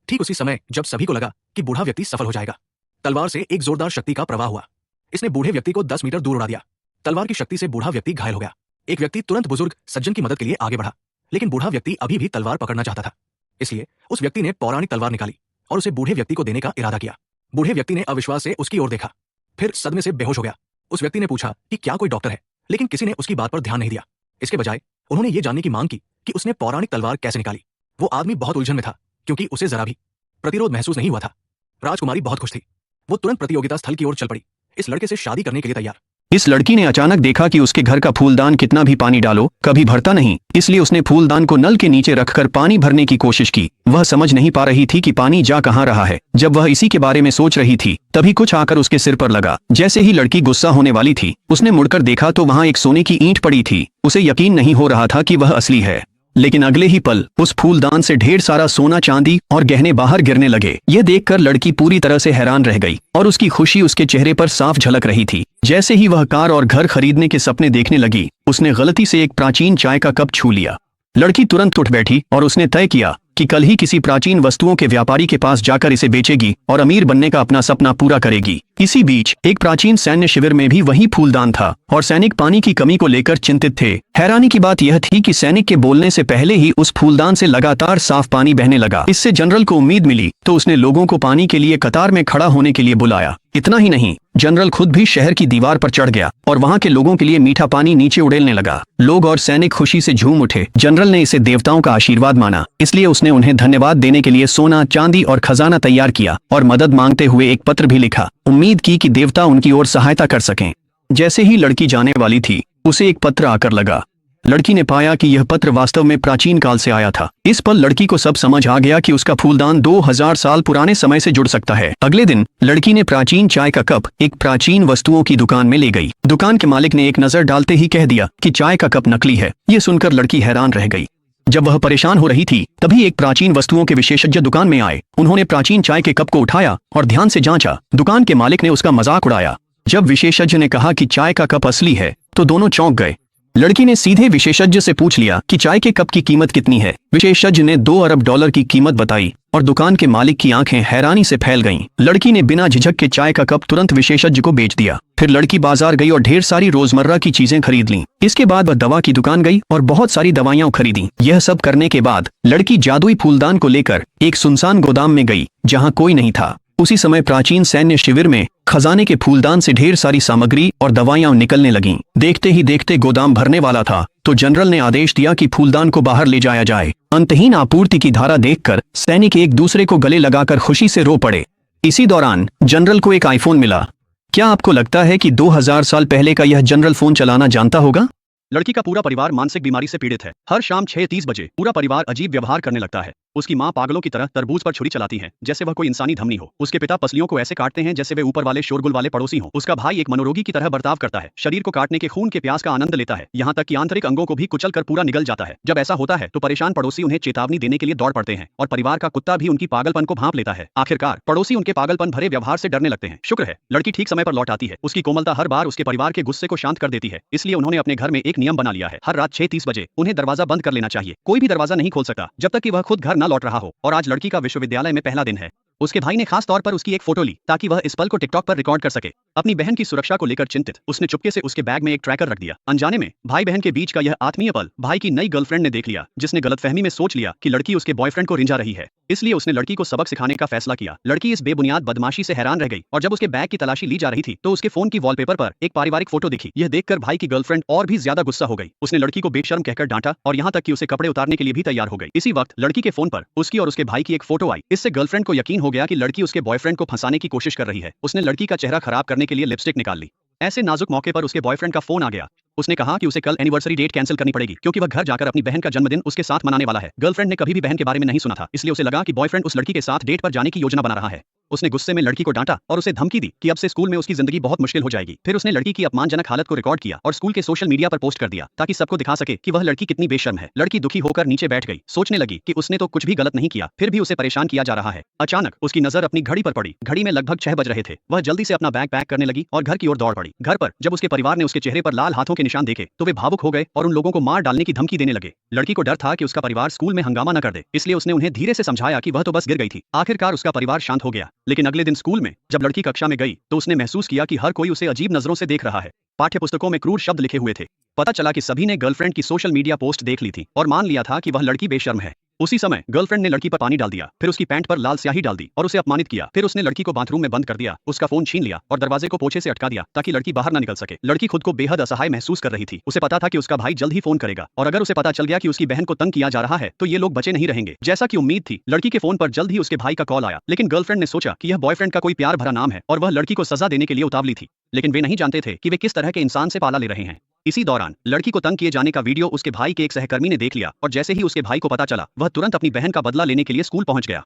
ठीक उसी समय जब सभी को लगा कि बूढ़ा व्यक्ति सफल हो जाएगा, तलवार से एक जोरदार शक्ति का प्रवाह हुआ। इसने बूढ़े व्यक्ति को 10 मीटर दूर उड़ा दिया। तलवार की शक्ति से बूढ़ा व्यक्ति घायल हो गया। एक व्यक्ति तुरंत बुजुर्ग सज्जन की मदद के लिए आगे बढ़ा, लेकिन बूढ़ा व्यक्ति अभी भी तलवार पकड़ना चाहता था। इसलिए उस व्यक्ति ने पौराणिक तलवार निकाली और उसे बूढ़े व्यक्ति को देने का इरादा किया। बूढ़े व्यक्ति ने अविश्वास से उसकी ओर देखा, फिर सदमे से बेहोश हो गया। उस व्यक्ति ने पूछा कि क्या कोई डॉक्टर है, लेकिन किसी ने उसकी बात पर ध्यान नहीं दिया। इसके बजाय उन्होंने ये जानने की मांग की कि उसने पौराणिक तलवार कैसे निकाली। वो आदमी बहुत उलझन में था, क्योंकि उसे जरा भी प्रतिरोध महसूस नहीं हुआ था। राजकुमारी बहुत खुश थी। वो तुरंत प्रतियोगिता स्थल की ओर चल पड़ी, इस लड़के से शादी करने के लिए तैयार। इस लड़की ने अचानक देखा कि उसके घर का फूलदान कितना भी पानी डालो कभी भरता नहीं, इसलिए उसने फूलदान को नल के नीचे रखकर पानी भरने की कोशिश की। वह समझ नहीं पा रही थी कि पानी जा कहाँ रहा है। जब वह इसी के बारे में सोच रही थी तभी कुछ आकर उसके सिर पर लगा। जैसे ही लड़की गुस्सा होने वाली थी उसने मुड़कर देखा तो वहां एक सोने की ईंट पड़ी थी। उसे यकीन नहीं हो रहा था कि वह असली है, लेकिन अगले ही पल उस फूलदान से ढेर सारा सोना चांदी और गहने बाहर गिरने लगे। यह देखकर लड़की पूरी तरह से हैरान रह गई और उसकी खुशी उसके चेहरे पर साफ झलक रही थी। जैसे ही वह कार और घर खरीदने के सपने देखने लगी उसने गलती से एक प्राचीन चाय का कप छू लिया। लड़की तुरंत उठ बैठी और उसने तय किया कि कल ही किसी प्राचीन वस्तुओं के व्यापारी के पास जाकर इसे बेचेगी और अमीर बनने का अपना सपना पूरा करेगी। इसी बीच एक प्राचीन सैन्य शिविर में भी वही फूलदान था और सैनिक पानी की कमी को लेकर चिंतित थे। हैरानी की बात यह थी कि सैनिक के बोलने से पहले ही उस फूलदान से लगातार साफ पानी बहने लगा। इससे जनरल को उम्मीद मिली तो उसने लोगों को पानी के लिए कतार में खड़ा होने के लिए बुलाया। इतना ही नहीं, जनरल खुद भी शहर की दीवार पर चढ़ गया और वहां के लोगों के लिए मीठा पानी नीचे उड़ेलने लगा। लोग और सैनिक खुशी से झूम उठे। जनरल ने इसे देवताओं का आशीर्वाद माना, इसलिए उसने उन्हें धन्यवाद देने के लिए सोना, चांदी और खजाना तैयार किया और मदद मांगते हुए एक पत्र भी लिखा। उम्मीद की कि देवता उनकी ओर सहायता कर सकें। जैसे ही लड़की जाने वाली थी उसे एक पत्र आकर लगा। लड़की ने पाया कि यह पत्र वास्तव में प्राचीन काल से आया था। इस पल लड़की को सब समझ आ गया कि उसका फूलदान 2000 साल पुराने समय से जुड़ सकता है। अगले दिन लड़की ने प्राचीन चाय का कप एक प्राचीन वस्तुओं की दुकान में ले गई। दुकान के मालिक ने एक नजर डालते ही कह दिया कि चाय का कप नकली है। ये सुनकर लड़की हैरान रह गई। जब वह परेशान हो रही थी तभी एक प्राचीन वस्तुओं के विशेषज्ञ दुकान में आए। उन्होंने प्राचीन चाय के कप को उठाया और ध्यान से जांचा। दुकान के मालिक ने उसका मजाक उड़ाया। जब विशेषज्ञ ने कहा कि चाय का कप असली है तो दोनों चौंक गए। लड़की ने सीधे विशेषज्ञ से पूछ लिया कि चाय के कप की कीमत कितनी है। विशेषज्ञ ने 2 अरब डॉलर की कीमत बताई और दुकान के मालिक की आंखें हैरानी से फैल गईं। लड़की ने बिना झिझक के चाय का कप तुरंत विशेषज्ञ को बेच दिया। फिर लड़की बाजार गई और ढेर सारी रोजमर्रा की चीजें खरीद लीं। इसके बाद वह दवा की दुकान गई और बहुत सारी दवाइयां खरीदी। यह सब करने के बाद लड़की जादुई फूलदान को लेकर एक सुनसान गोदाम में गई जहाँ कोई नहीं था। उसी समय प्राचीन सैन्य शिविर में खजाने के फूलदान से ढेर सारी सामग्री और दवाइयां निकलने लगीं। देखते ही देखते गोदाम भरने वाला था तो जनरल ने आदेश दिया कि फूलदान को बाहर ले जाया जाए। अंतहीन आपूर्ति की धारा देखकर सैनिक एक दूसरे को गले लगाकर खुशी से रो पड़े। इसी दौरान जनरल को एक आईफोन मिला। क्या आपको लगता है कि 2000 साल पहले का यह जनरल फोन चलाना जानता होगा? लड़की का पूरा परिवार मानसिक बीमारी से पीड़ित है। हर शाम 6:30 बजे पूरा परिवार अजीब व्यवहार करने लगता है। उसकी माँ पागलों की तरह तरबूज पर छुरी चलाती है जैसे वह कोई इंसानी धमनी हो। उसके पिता पसलियों को ऐसे काटते हैं जैसे वे ऊपर वाले शोरगुल वाले पड़ोसी हों। उसका भाई एक मनोरोगी की तरह बर्ताव करता है, शरीर को काटने के खून के प्यास का आनंद लेता है, यहाँ तक कि आंतरिक अंगों को भी कुचल कर पूरा निगल जाता है। जब ऐसा होता है तो परेशान पड़ोसी उन्हें चेतावनी देने के लिए दौड़ पड़ते हैं और परिवार का कुत्ता भी उनकी पागलपन को भांप लेता है। आखिरकार पड़ोसी उनके पागलपन भरे व्यवहार से डरने लगते हैं। शुक्र है लड़की ठीक समय पर लौट आती है। उसकी कोमलता हर बार उसके परिवार के गुस्से को शांत कर देती है। इसलिए उन्होंने अपने घर में एक नियम बना लिया है, हर रात 6:30 बजे उन्हें दरवाजा बंद कर लेना चाहिए। कोई भी दरवाजा नहीं खोल सकता जब तक कि वह खुद घर न लौट रहा हो। और आज लड़की का विश्वविद्यालय में पहला दिन है। उसके भाई ने खास तौर पर उसकी एक फोटो ली ताकि वह इस पल को टिकटॉक पर रिकॉर्ड कर सके। अपनी बहन की सुरक्षा को लेकर चिंतित उसने चुपके से उसके बैग में एक ट्रैकर रख दिया। अनजाने में भाई बहन के बीच का यह आत्मीय पल भाई की नई गर्लफ्रेंड ने देख लिया, जिसने गलतफहमी में सोच लिया कि लड़की उसके बॉयफ्रेंड को रिंझा रही है। इसलिए उसने लड़की को सबक सिखाने का फैसला किया। लड़की इस बेबुनियाद बदमाशी से हैरान रह गई और जब उसके बैग की तलाशी ली जा रही थी तो उसके फोन की वॉलपेपर पर एक पारिवारिक फोटो दिखी। यह देखकर भाई की गर्लफ्रेंड और भी ज्यादा गुस्सा हो गई। उसने लड़की को बेशर्म कहकर डांटा और यहाँ तक कि उसे कपड़े उतारने के लिए भी तैयार हो गई। इसी वक्त लड़की के फोन पर उसकी और उसके भाई की एक फोटो आई। इससे गर्लफ्रेंड को यकीन हो गया कि लड़की उसके बॉयफ्रेंड को फंसाने की कोशिश कर रही है। उसने लड़की का चेहरा खराब करने के लिए लिपस्टिक निकाल ली। ऐसे नाजुक मौके पर उसके बॉयफ्रेंड का फोन आ गया। उसने कहा कि उसे कल एनिवर्सरी डेट कैंसिल करनी पड़ेगी क्योंकि वह घर जाकर अपनी बहन का जन्मदिन उसके साथ मनाने वाला है। गर्लफ्रेंड ने कभी भी बहन के बारे में नहीं सुना था, इसलिए उसे लगा कि बॉयफ्रेंड उस लड़की के साथ डेट पर जाने की योजना बना रहा है। उसने गुस्से में लड़की को डांटा और उसे धमकी दी कि अब से स्कूल में उसकी जिंदगी बहुत मुश्किल हो जाएगी। फिर उसने लड़की की अपमानजनक हालत को रिकॉर्ड किया और स्कूल के सोशल मीडिया पर पोस्ट कर दिया ताकि सबको दिखा सके कि वह लड़की कितनी बेशर्म है। लड़की दुखी होकर नीचे बैठ गई, सोचने लगी कि उसने तो कुछ भी गलत नहीं किया, फिर भी उसे परेशान किया जा रहा है। अचानक उसकी नजर अपनी घड़ी पर पड़ी। घड़ी में लगभग 6 बज रहे थे। वह जल्दी से अपना बैग पैक करने लगी और घर की ओर दौड़ पड़ी। घर पर जब उसके परिवार ने उसके चेहरे पर लाल हाथों के निशान देखे तो वे भावुक हो गए और उन लोगों को मार डालने की धमकी देने लगे। लड़की को डर था कि उसका परिवार स्कूल में हंगामा न कर दे, इसलिए उसने उन्हें धीरे से समझाया कि वह तो बस गिर गई थी। आखिरकार उसका परिवार शांत हो गया। लेकिन अगले दिन स्कूल में जब लड़की कक्षा में गई तो उसने महसूस किया कि हर कोई उसे अजीब नजरों से देख रहा है। पाठ्यपुस्तकों में क्रूर शब्द लिखे हुए थे। पता चला कि सभी ने गर्लफ्रेंड की सोशल मीडिया पोस्ट देख ली थी और मान लिया था कि वह लड़की बेशर्म है। उसी समय गर्लफ्रेंड ने लड़की पर पानी डाल दिया, फिर उसकी पैंट पर लाल स्याही डाल दी और उसे अपमानित किया। फिर उसने लड़की को बाथरूम में बंद कर दिया, उसका फोन छीन लिया और दरवाजे को पोछे से अटका दिया ताकि लड़की बाहर न निकल सके। लड़की खुद को बेहद असहाय महसूस कर रही थी। उसे पता था कि उसका भाई जल्द ही फोन करेगा और अगर उसे पता चल गया कि उसकी बहन को तंग किया जा रहा है तो ये लोग बचे नहीं रहेंगे। जैसा कि उम्मीद थी, लड़की के फोन पर जल्द ही उसके भाई का कॉल आया, लेकिन गर्लफ्रेंड ने सोचा कि यह बॉयफ्रेंड का कोई प्यार भरा नाम है और वह लड़की को सजा देने के लिए उतावली थी। लेकिन वे नहीं जानते थे कि वे किस तरह के इंसान से पाला ले रहे हैं। इसी दौरान लड़की को तंग किए जाने का वीडियो उसके भाई के एक सहकर्मी ने देख लिया और जैसे ही उसके भाई को पता चला, वह तुरंत अपनी बहन का बदला लेने के लिए स्कूल पहुंच गया।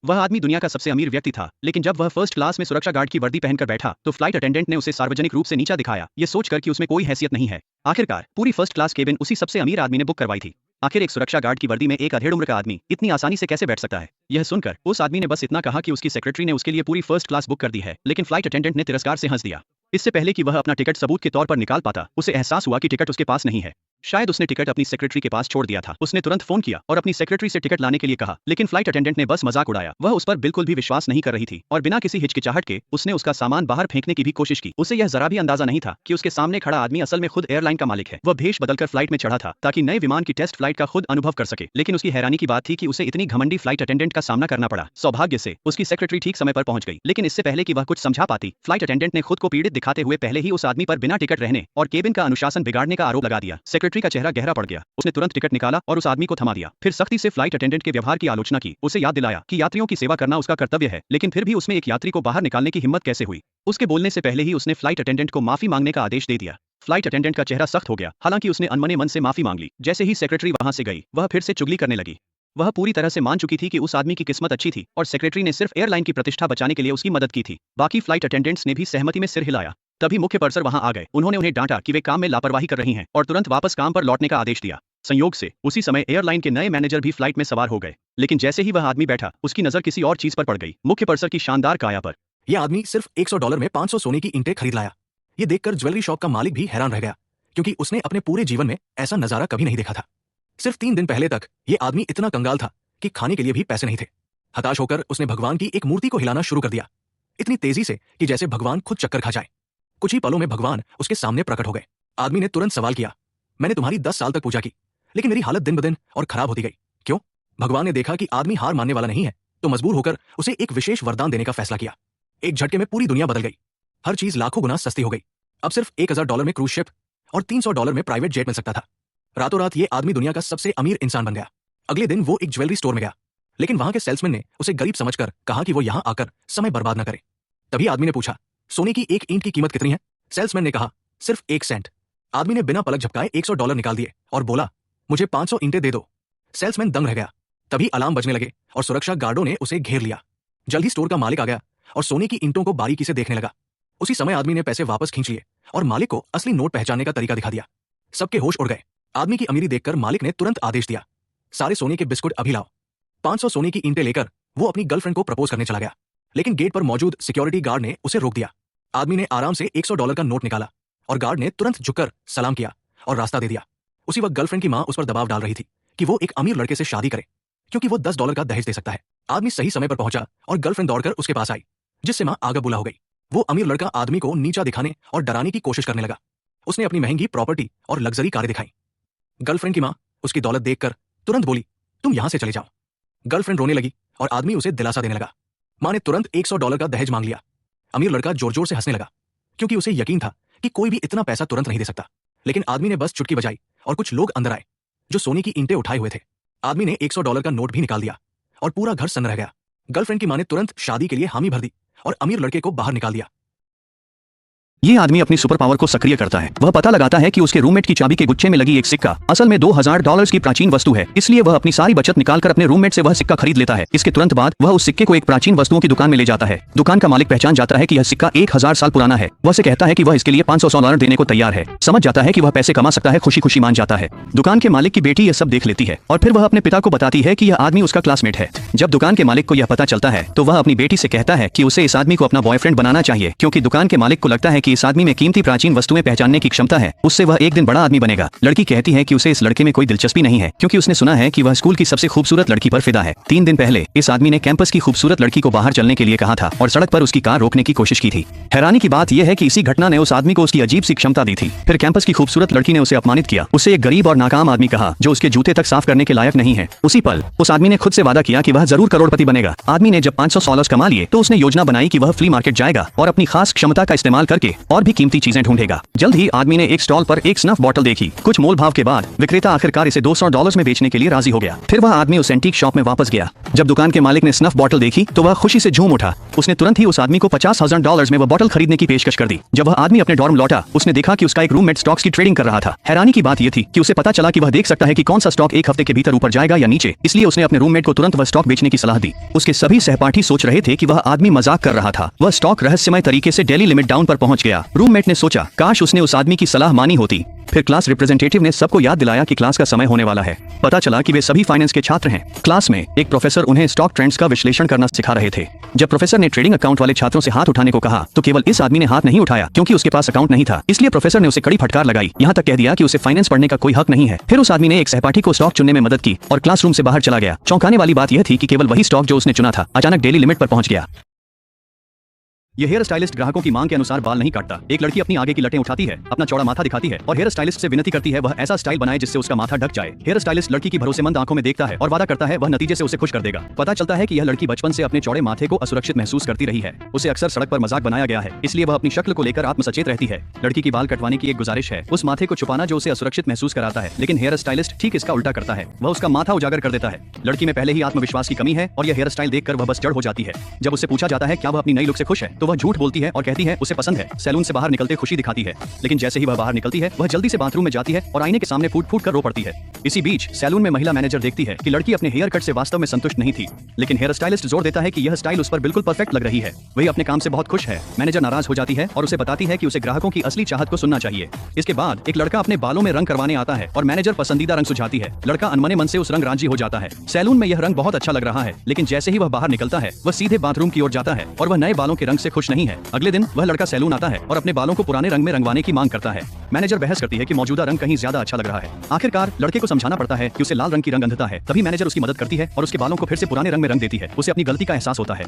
वह आदमी दुनिया का सबसे अमीर व्यक्ति था, लेकिन जब वह फर्स्ट क्लास में सुरक्षा गार्ड की वर्दी पहनकर बैठा तो फ्लाइट अटेंडेंट ने उसे सार्वजनिक रूप से नीचा दिखाया, ये सोचकर कि उसमें कोई हैसियत नहीं है। आखिरकार पूरी फर्स्ट क्लास केबिन उसी सबसे अमीर आदमी ने बुक करवाई थी। आखिर एक सुरक्षा गार्ड की वर्दी में एक अधेड़ उम्र का आदमी इतनी आसानी से कैसे बैठ सकता है? यह सुनकर उस आदमी ने बस इतना कहा कि उसकी सेक्रेटरी ने उसके लिए पूरी फर्स्ट क्लास बुक कर दी है, लेकिन फ्लाइट अटेंडेंट ने तिरस्कार से हंस दिया। इससे पहले कि वह अपना टिकट सबूत के तौर पर निकाल पाता, उसे एहसास हुआ कि टिकट उसके पास नहीं है। शायद उसने टिकट अपनी सेक्रेटरी के पास छोड़ दिया था। उसने तुरंत फोन किया और अपनी सेक्रेटरी से टिकट लाने के लिए कहा, लेकिन फ्लाइट अटेंडेंट ने बस मजाक उड़ाया। वह उस पर बिल्कुल भी विश्वास नहीं कर रही थी और बिना किसी हिचकिचाहट के उसने उसका सामान बाहर फेंकने की भी कोशिश की। उसे यह जरा भी अंदाजा नहीं था कि उसके सामने खड़ा आदमी असल में खुद एयरलाइन का मालिक है। वह भेष बदलकर फ्लाइट में चढ़ा था ताकि नए विमान की टेस्ट फ्लाइट का खुद अनुभव कर सके, लेकिन उसकी हैरानी की बात थी कि उसे इतनी घमंडी फ्लाइट अटेंडेंट का सामना करना पड़ा। सौभाग्य से उसकी सेक्रेटरी ठीक समय पर पहुंच गई, लेकिन इससे पहले कि वह कुछ समझा पाती, फ्लाइट अटेंडेंट ने खुद को पीड़ित दिखाते हुए पहले ही उस आदमी पर बिना टिकट रहने और केबिन का अनुशासन बिगाड़ने का आरोप लगा दिया। सेक्रेटरी का चेहरा गहरा पड़ गया। उसने तुरंत टिकट निकाला और उस आदमी को थमा दिया। फिर सख्ती से फ्लाइट अटेंडेंट के व्यवहार की आलोचना की, उसे याद दिलाया कि यात्रियों की सेवा करना उसका कर्तव्य है, लेकिन फिर भी उसमें एक यात्री को बाहर निकालने की हिम्मत कैसे हुई? उसके बोलने से पहले ही उसने फ्लाइट अटेंडेंट को माफी मांगने का आदेश दे दिया। फ्लाइट अटेंडेंट का चेहरा सख्त हो गया, हालांकि उसने अनमने मन से माफी मांग ली। जैसे ही सेक्रेटरी वहां से गई, वह फिर से चुगली करने लगी। वह पूरी तरह से मान चुकी थी कि उस आदमी की किस्मत अच्छी थी और सेक्रेटरी ने सिर्फ एयरलाइन की प्रतिष्ठा बचाने के लिए उसकी मदद की थी। बाकी फ्लाइट अटेंडेंट्स ने भी सहमति में सिर हिलाया। तभी मुख्य पर्सर वहां आ गए। उन्होंने उन्हें डांटा कि वे काम में लापरवाही कर रही हैं और तुरंत वापस काम पर लौटने का आदेश दिया। संयोग से उसी समय एयरलाइन के नए मैनेजर भी फ्लाइट में सवार हो गए, लेकिन जैसे ही वह आदमी बैठा, उसकी नजर किसी और चीज पर पड़ गई, मुख्य पर्सर की शानदार काया पर। यह आदमी सिर्फ $100 में 500 सोने की ईंटें खरीद लाया। ये देखकर ज्वेलरी शॉप का मालिक भी हैरान रह गया, क्योंकि उसने अपने पूरे जीवन में ऐसा नजारा कभी नहीं देखा था। सिर्फ 3 दिन पहले तक ये आदमी इतना कंगाल था कि खाने के लिए भी पैसे नहीं थे। हताश होकर उसने भगवान की एक मूर्ति को हिलाना शुरू कर दिया, इतनी तेजी से कि जैसे भगवान खुद चक्कर खा जाए। कुछ ही पलों में भगवान उसके सामने प्रकट हो गए। आदमी ने तुरंत सवाल किया, मैंने तुम्हारी 10 साल तक पूजा की, लेकिन मेरी हालत दिन ब दिन और खराब होती गई, क्यों? भगवान ने देखा कि आदमी हार मानने वाला नहीं है, तो मजबूर होकर उसे एक विशेष वरदान देने का फैसला किया। एक झटके में पूरी दुनिया बदल गई। हर चीज लाखों गुना सस्ती हो गई। अब सिर्फ $1000 में क्रूज शिप और $300 में प्राइवेट जेट मिल सकता था। रातों रात ये आदमी दुनिया का सबसे अमीर इंसान बन गया। अगले दिन वो एक ज्वेलरी स्टोर में गया, लेकिन वहां के सेल्समैन ने उसे गरीब समझकर कहा कि वो यहां आकर समय बर्बाद न करे। तभी आदमी ने पूछा, सोने की एक ईंट की कीमत कितनी है? सेल्समैन ने कहा, सिर्फ 1 सेंट। आदमी ने बिना पलक झपकाए $100 निकाल दिए और बोला, मुझे 500 ईंटें दे दो। सेल्समैन दंग रह गया। तभी अलार्म बजने लगे और सुरक्षा गार्डों ने उसे घेर लिया। जल्द ही स्टोर का मालिक आ गया और सोने की ईंटों को बारीकी से देखने लगा। उसी समय आदमी ने पैसे वापस खींच लिए और मालिक को असली नोट पहचानने का तरीका दिखा दिया। सबके होश उड़ गए। आदमी की अमीरी देखकर मालिक ने तुरंत आदेश दिया, सारे सोने के बिस्कुट अभी लाओ। 500 सोने की ईंटें लेकर वो अपनी गर्लफ्रेंड को प्रपोज करने चला गया, लेकिन गेट पर मौजूद सिक्योरिटी गार्ड ने उसे रोक दिया। आदमी ने आराम से $100 का नोट निकाला और गार्ड ने तुरंत झुककर सलाम किया और रास्ता दे दिया। उसी वक्त गर्लफ्रेंड की मां उस पर दबाव डाल रही थी कि वो एक अमीर लड़के से शादी करे, क्योंकि वो $10 का दहेज दे सकता है। आदमी सही समय पर पहुंचा और गर्लफ्रेंड दौड़कर उसके पास आई, जिससे मां आगा बुला हो गई। वो अमीर लड़का आदमी को नीचा दिखाने और डराने की कोशिश करने लगा। उसने अपनी महंगी प्रॉपर्टी और लग्जरी कारें दिखाई। गर्लफ्रेंड की मां उसकी दौलत देखकर तुरंत बोली, तुम यहां से चले जाओ। गर्लफ्रेंड रोने लगी और आदमी उसे दिलासा देने लगा। मां ने तुरंत $100 का दहेज मांग लिया। अमीर लड़का जोर जोर से हंसने लगा, क्योंकि उसे यकीन था कि कोई भी इतना पैसा तुरंत नहीं दे सकता। लेकिन आदमी ने बस चुटकी बजाई और कुछ लोग अंदर आए जो सोने की ईंटें उठाए हुए थे। आदमी ने $100 का नोट भी निकाल दिया और पूरा घर सन्न रह गया। गर्लफ्रेंड की मां ने तुरंत शादी के लिए हामी भर दी और अमीर लड़के को बाहर निकाल दिया। ये आदमी अपनी सुपर पावर को सक्रिय करता है। वह पता लगाता है कि उसके रूममेट की चाबी के गुच्छे में लगी एक सिक्का असल में $2000 की प्राचीन वस्तु है, इसलिए वह अपनी सारी बचत निकालकर अपने रूममेट से वह सिक्का खरीद लेता है। इसके तुरंत बाद वह उस सिक्के को एक प्राचीन वस्तुओं की दुकान में ले जाता है। दुकान का मालिक पहचान जाता है कि यह सिक्का 1000 साल पुराना है। वह से कहता है कि वह इसके लिए $500 देने को तैयार है। समझ जाता है कि वह पैसे कमा सकता है, खुशी खुशी मान जाता है। दुकान के मालिक की बेटी यह सब देख लेती है और फिर वह अपने पिता को बताती है कि यह आदमी उसका क्लासमेट है। जब दुकान के मालिक को यह पता चलता है तो वह अपनी बेटी से कहता है कि उसे इस आदमी को अपना बॉयफ्रेंड बनाना चाहिए, क्योंकि दुकान के मालिक को लगता है कि इस आदमी में कीमती प्राचीन वस्तुएं पहचानने की क्षमता है, उससे वह एक दिन बड़ा आदमी बनेगा। लड़की कहती है कि उसे इस लड़के में कोई दिलचस्पी नहीं है, क्योंकि उसने सुना है कि वह स्कूल की सबसे खूबसूरत लड़की पर फिदा है। 3 दिन पहले इस आदमी ने कैंपस की खूबसूरत लड़की को बाहर चलने के लिए कहा था और सड़क पर उसकी कार रोकने की कोशिश की थी। हैरानी की बात यह है कि इसी घटना ने उस आदमी को उसकी अजीब सी क्षमता दी थी। फिर कैंपस की खूबसूरत लड़की ने उसे अपमानित किया, उसे एक गरीब और नाकाम आदमी कहा जो उसके जूते तक साफ करने के लायक नहीं है। उसी पल उस आदमी ने खुद से वादा किया कि वह जरूर करोड़पति बनेगा। आदमी ने जब $500 कमा लिए तो उसने योजना बनाई कि वह फ्ली मार्केट जाएगा और अपनी खास क्षमता का इस्तेमाल करके और भी कीमती चीजें ढूंढेगा। जल्द ही आदमी ने एक स्टॉल पर एक स्नफ बॉटल देखी। कुछ मोल भाव के बाद विक्रेता आखिरकार इसे $200 में बेचने के लिए राजी हो गया। फिर वह आदमी उस एंटीक शॉप में वापस गया। जब दुकान के मालिक ने स्नफ बॉटल देखी तो वह खुशी से झूम उठा। उसने तुरंत ही उस आदमी को $50,000 में वह बॉटल खरीदने की पेशकश कर दी। जब वह आदमी अपने डॉर्म लौटा, उसने देखा कि उसका एक रूममेट स्टॉक्स की ट्रेडिंग कर रहा था। हैरानी की बात यह थी कि उसे पता चला कि वह देख सकता है कि कौन सा स्टॉक एक हफ्ते के भीतर ऊपर जाएगा या नीचे, इसलिए उसने अपने रूममेट को तुरंत वह स्टॉक बेचने की सलाह दी। उसके सभी सहपाठी सोच रहे थे कि वह आदमी मजाक कर रहा था। वह स्टॉक रहस्यमय तरीके से डेली लिमिट डाउन पर पहुंच गया। रूममेट ने सोचा काश उसने उस आदमी की सलाह मानी होती। फिर क्लास रिप्रेजेंटेटिव ने सबको याद दिलाया कि क्लास का समय होने वाला है। पता चला कि वे सभी फाइनेंस के छात्र हैं। क्लास में एक प्रोफेसर उन्हें स्टॉक ट्रेंड्स का विश्लेषण करना सिखा रहे थे। जब प्रोफेसर ने ट्रेडिंग अकाउंट वाले छात्रों से हाथ उठाने को कहा तो केवल इस आदमी ने हाथ नहीं उठाया, क्योंकि उसके पास अकाउंट नहीं था। इसलिए प्रोफेसर ने उसे कड़ी फटकार लगाई, यहाँ तक कह दिया कि उसे फाइनेंस पढ़ने का कोई हक नहीं है। फिर उस आदमी ने एक सहपाठी को स्टॉक चुनने में मदद की और क्लासरूम से बाहर चला गया। चौंकाने वाली बात यह थी कि केवल वही स्टॉक जो उसने चुना था अचानक डेली लिमिट पर पहुंच गया। यह हेयर स्टाइलिस्ट ग्राहकों की मांग के अनुसार बाल नहीं काटता। एक लड़की अपनी आगे की लटें उठाती है, अपना चौड़ा माथा दिखाती है और हेयर स्टाइलिस्ट से विनती करती है वह ऐसा स्टाइल बनाए जिससे उसका माथा ढक जाए। हेयर स्टाइलिस्ट लड़की की भरोसेमंद आंखों में देखता है और वादा करता है वह नतीजे से उसे खुश कर देगा। पता चलता है कि यह लड़की बचपन से अपने चौड़े माथे को असुरक्षित महसूस करती रही है। उसे अक्सर सड़क पर मजाक बनाया गया है, इसलिए वह अपनी शक्ल को लेकर आत्मसचेत रहती है। लड़की की बाल कटवाने की एक गुजारिश है, उस माथे को छुपाना जो उसे असुरक्षित महसूस कराता है, लेकिन हेयर स्टाइलिस्ट ठीक इसका उल्टा करता है। वह उसका माथा उजागर कर देता है। लड़की में पहले ही आत्मविश्वास की कमी है और यह हेयर स्टाइल देखकर वह बस जड़ हो जाती है। जब उससे पूछा जाता है क्या वह अपनी नई लुक से खुश है तो वह झूठ बोलती है और कहती है उसे पसंद है। सैलून से बाहर निकलते खुशी दिखाती है, लेकिन जैसे ही वह बाहर निकलती है वह जल्दी से बाथरूम में जाती है और आईने के सामने फूट फूट कर रो पड़ती है। इसी बीच सैलून में महिला मैनेजर देखती है कि लड़की अपने हेयर कट से वास्तव में संतुष्ट नहीं थी, लेकिन हेयर स्टाइलिस्ट जोर देता है कि यह स्टाइल उस पर बिल्कुल परफेक्ट लग रही है। वही अपने काम से बहुत खुश है। मैनेजर नाराज हो जाती है और उसे बताती है कि उसे ग्राहकों की असली चाहत को सुनना चाहिए। इसके बाद एक लड़का अपने बालों में रंग करवाने आता है और मैनेजर पसंदीदा रंग सुझाती है। लड़का अनमने मन से उस रंग राजी हो जाता है। सैलून में यह रंग बहुत अच्छा लग रहा है, लेकिन जैसे ही वह बाहर निकलता है वह सीधे बाथरूम की ओर जाता है और वह नए बालों के रंग से खुश नहीं है। अगले दिन वह लड़का सैलून आता है और अपने बालों को पुराने रंग में रंगवाने की मांग करता है। मैनेजर बहस करती है कि मौजूदा रंग कहीं ज्यादा अच्छा लग रहा है। आखिरकार लड़के को समझाना पड़ता है कि उसे लाल रंग की रंग अंधता है। तभी मैनेजर उसकी मदद करती है और उसके बालों को फिर से पुराने रंग में रंग देती है। उसे अपनी गलती का एहसास होता है।